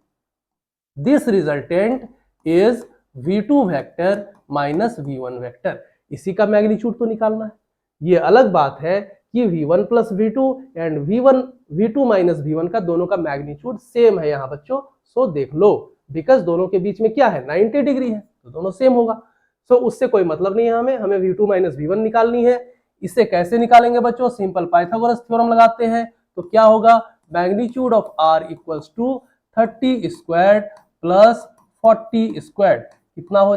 Speaker 1: This resultant is V2 vector minus V1 vector. इसी का मैग्नीट्यूड तो निकालना है। ये अलग बात है कि V1 plus V2 and V2 minus V1 का दोनों का मैग्नीट्यूड सेम है यहाँ बच्चों। सो देख लो, बिकॉज दोनों के बीच में क्या है 90 डिग्री है, तो दोनों सेम होगा। सो उससे कोई मतलब नहीं है, हमें v2 माइनस v1 निकालनी है। इसे कैसे निकालेंगे बच्चों, सिंपल पाइथागोरस थ्योरम लगाते हैं। तो क्या होगा, magnitude of r equals to 30 squared plus 40 squared, कितना हो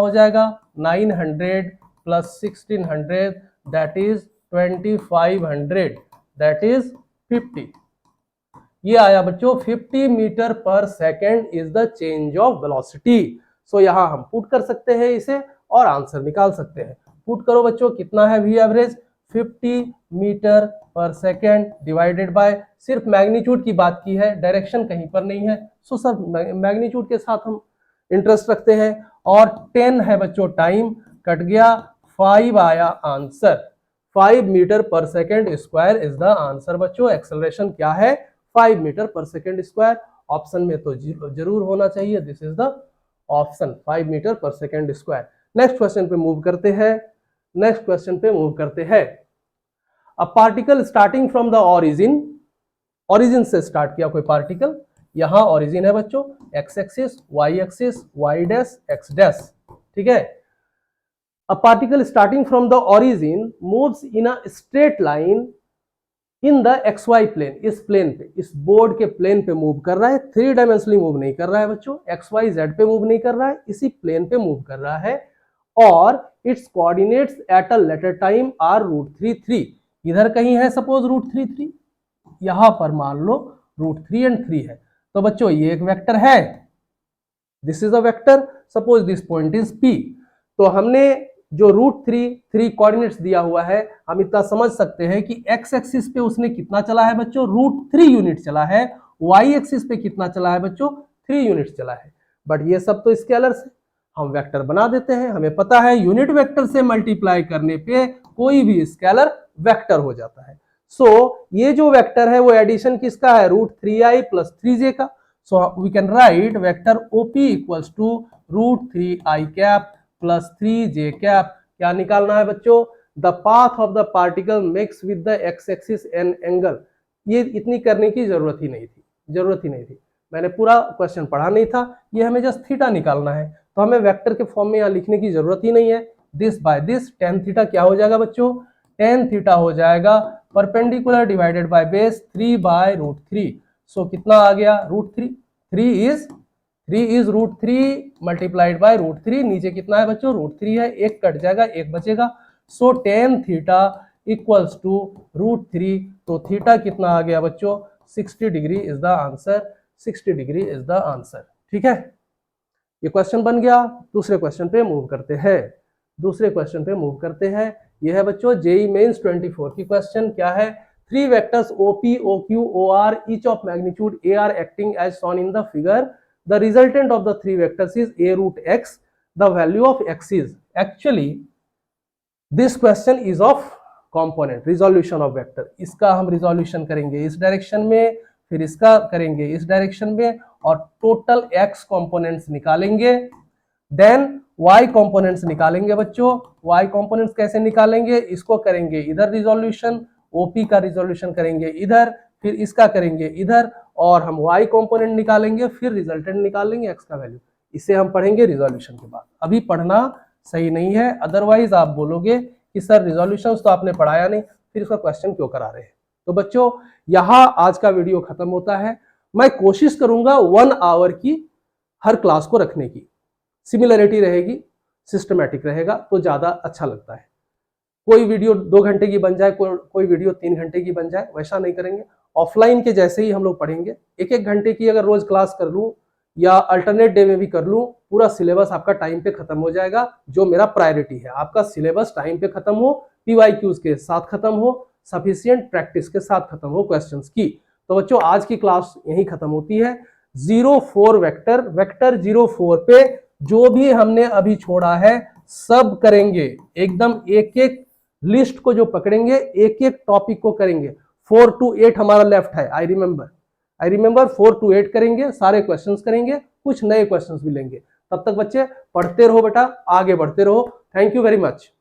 Speaker 1: जाएगा, 900 plus 1600 that is 2500 that is 50। ये आया बच्चों 50 metre per second is the change of velocity. So यहां हम पुट कर सकते हैं इसे और आंसर निकाल सकते हैं। पुट करो बच्चों, कितना है v average 50 metre per second divided by, सिर्फ मैग्नीट्यूड की बात की है, डायरेक्शन कहीं पर नहीं है। सो सब मैग्नीट्यूड के साथ हम इंटरेस्ट रखते हैं। और 10 है बच्चों टाइम, कट गया 5 आया answer. 5 metre per second square is the answer बच्चों। एक्सेलरेशन क्या है 5 metre per second square, option में तो जरूर होना चाहिए, this is the option 5 metre per second square. Next question पे मूव करते हैं। A particle starting from the origin से स्टार्ट किया कोई पार्टिकल, यहां ओरिजिन है बच्चों, x axis, y axis, y dash, x dash, ठीक है। A particle starting from the origin moves in a straight line in the XY plane, इस plane पे, इस बोर्ड के प्लेन पे मूव कर रहा है, 3 डायमेंशनली मूव नहीं कर रहा है बच्चों, XYZ पे मूव नहीं कर रहा है, इसी प्लेन पे मूव कर रहा है। और its coordinates at a later time are √3 इधर कहीं है सपोज √3 यहां पर मान लो √3 and 3 है। तो बच्चों ये एक वेक्टर है, this is a vector, suppose this point is P। तो हमने जो √3 कोऑर्डिनेट्स दिया हुआ है, हम इतना समझ सकते हैं कि x एक्सिस पे उसने कितना चला है बच्चों, √3 यूनिट चला है, y एक्सिस पे कितना चला है बच्चों, 3 यूनिट चला है। बट ये सब तो स्केलर्स है, हम वेक्टर बना देते हैं, हमें पता है यूनिट वेक्टर से मल्टीप्लाई करने पे कोई भी स्केलर वेक्टर हो जाता है। सो ये जो वेक्टर है वो एडिशन किसका है, √3i प्लस 3j का। So we can write vector OP equals to √3i cap plus 3j cap. क्या निकालना है बच्चों, the path of the particle makes with the x axis an angle. ये इतनी करने की जरूरत ही नहीं थी, मैंने पूरा क्वेश्चन पढ़ा नहीं था, ये हमें जस्ट थीटा निकालना है, तो हमें वेक्टर के फॉर्म में यहाँ लिखने की जरूरत ही नहीं है। This by this tan theta क्या हो जाएगा बच्चों, tan थीटा हो जाएगा परपेंडिकुलर डिवाइडेड बाय बेस 3/√3। सो कितना आ गया √3, 3 इज √3 मल्टीप्लाइड बाय √3, नीचे कितना है बच्चों √3 है, एक कट जाएगा एक बचेगा। सो tan थीटा इक्वल्स टू √3, तो थीटा कितना आ गया बच्चों 60 degree is the answer, 60 degree is the answer, ठीक है। ये क्वेश्चन बन गया। दूसरे क्वेश्चन पे मूव करते हैं। यह है बच्चों जेई मेंस 24 की क्वेश्चन। क्या है, 3 vectors OP, OQ, OR each of magnitude A are acting as shown in the figure. The resultant of the 3 vectors is A√x. The value of x is, actually this question is of component, resolution of vector। इसका हम resolution करेंगे इस direction में, फिर इसका करेंगे इस direction में, और टोटल x कंपोनेंट्स निकालेंगे, देन y कंपोनेंट्स निकालेंगे बच्चों। y कंपोनेंट्स कैसे निकालेंगे, इसको करेंगे इधर रिजोल्यूशन, OP का रिजोल्यूशन करेंगे इधर, फिर इसका करेंगे इधर, और हम y कंपोनेंट निकालेंगे, फिर रिजल्टेंट निकालेंगे x का वैल्यू। इसे हम पढ़ेंगे रिजोल्यूशन के बाद, अभी पढ़ना सही नहीं है, अदरवाइज आप बोलोगे कि सर रिजोल्यूशन तो आपने पढ़ाया नहीं, फिर इसका क्वेश्चन क्यों करा रहे हैं। तो बच्चों यहां आज का वीडियो खत्म होता है। मैं कोशिश करूंगा 1 आवर की हर क्लास को रखने की, सिमिलरिटी रहेगी, सिस्टमैटिक रहेगा तो ज्यादा अच्छा लगता है। कोई वीडियो 2 घंटे की बन जाए, कोई वीडियो 3 घंटे की बन जाए, वैसा नहीं करेंगे। ऑफलाइन के जैसे ही हम लोग पढ़ेंगे, 1-1 घंटे की अगर रोज क्लास कर लूं या अल्टरनेट डे में भी कर लूं, पूरा सिलेबस आपका टाइम पे खत्म हो जाएगा। जो मेरा प्रायोरिटी है, आपका सिलेबस टाइम पे खत्म हो, PYQs के साथ खत्म हो, सफिशिएंट प्रैक्टिस के साथ खत्म हो क्वेश्चंस की। तो बच्चों आज की क्लास यहीं खत्म होती है। 04 वेक्टर 04 पे जो भी हमने अभी छोड़ा है सब करेंगे, एकदम एक एक लिस्ट को जो पकड़ेंगे, एक एक टॉपिक को करेंगे। 4 to 8 हमारा लेफ्ट है, आई रिमेंबर 4 to 8 करेंगे, सारे क्वेश्चंस करेंगे, कुछ नए क्वेश्चंस भी लेंगे। तब तक बच्चे पढ़ते रहो बेटा, आगे बढ़ते रहो। Thank you very much.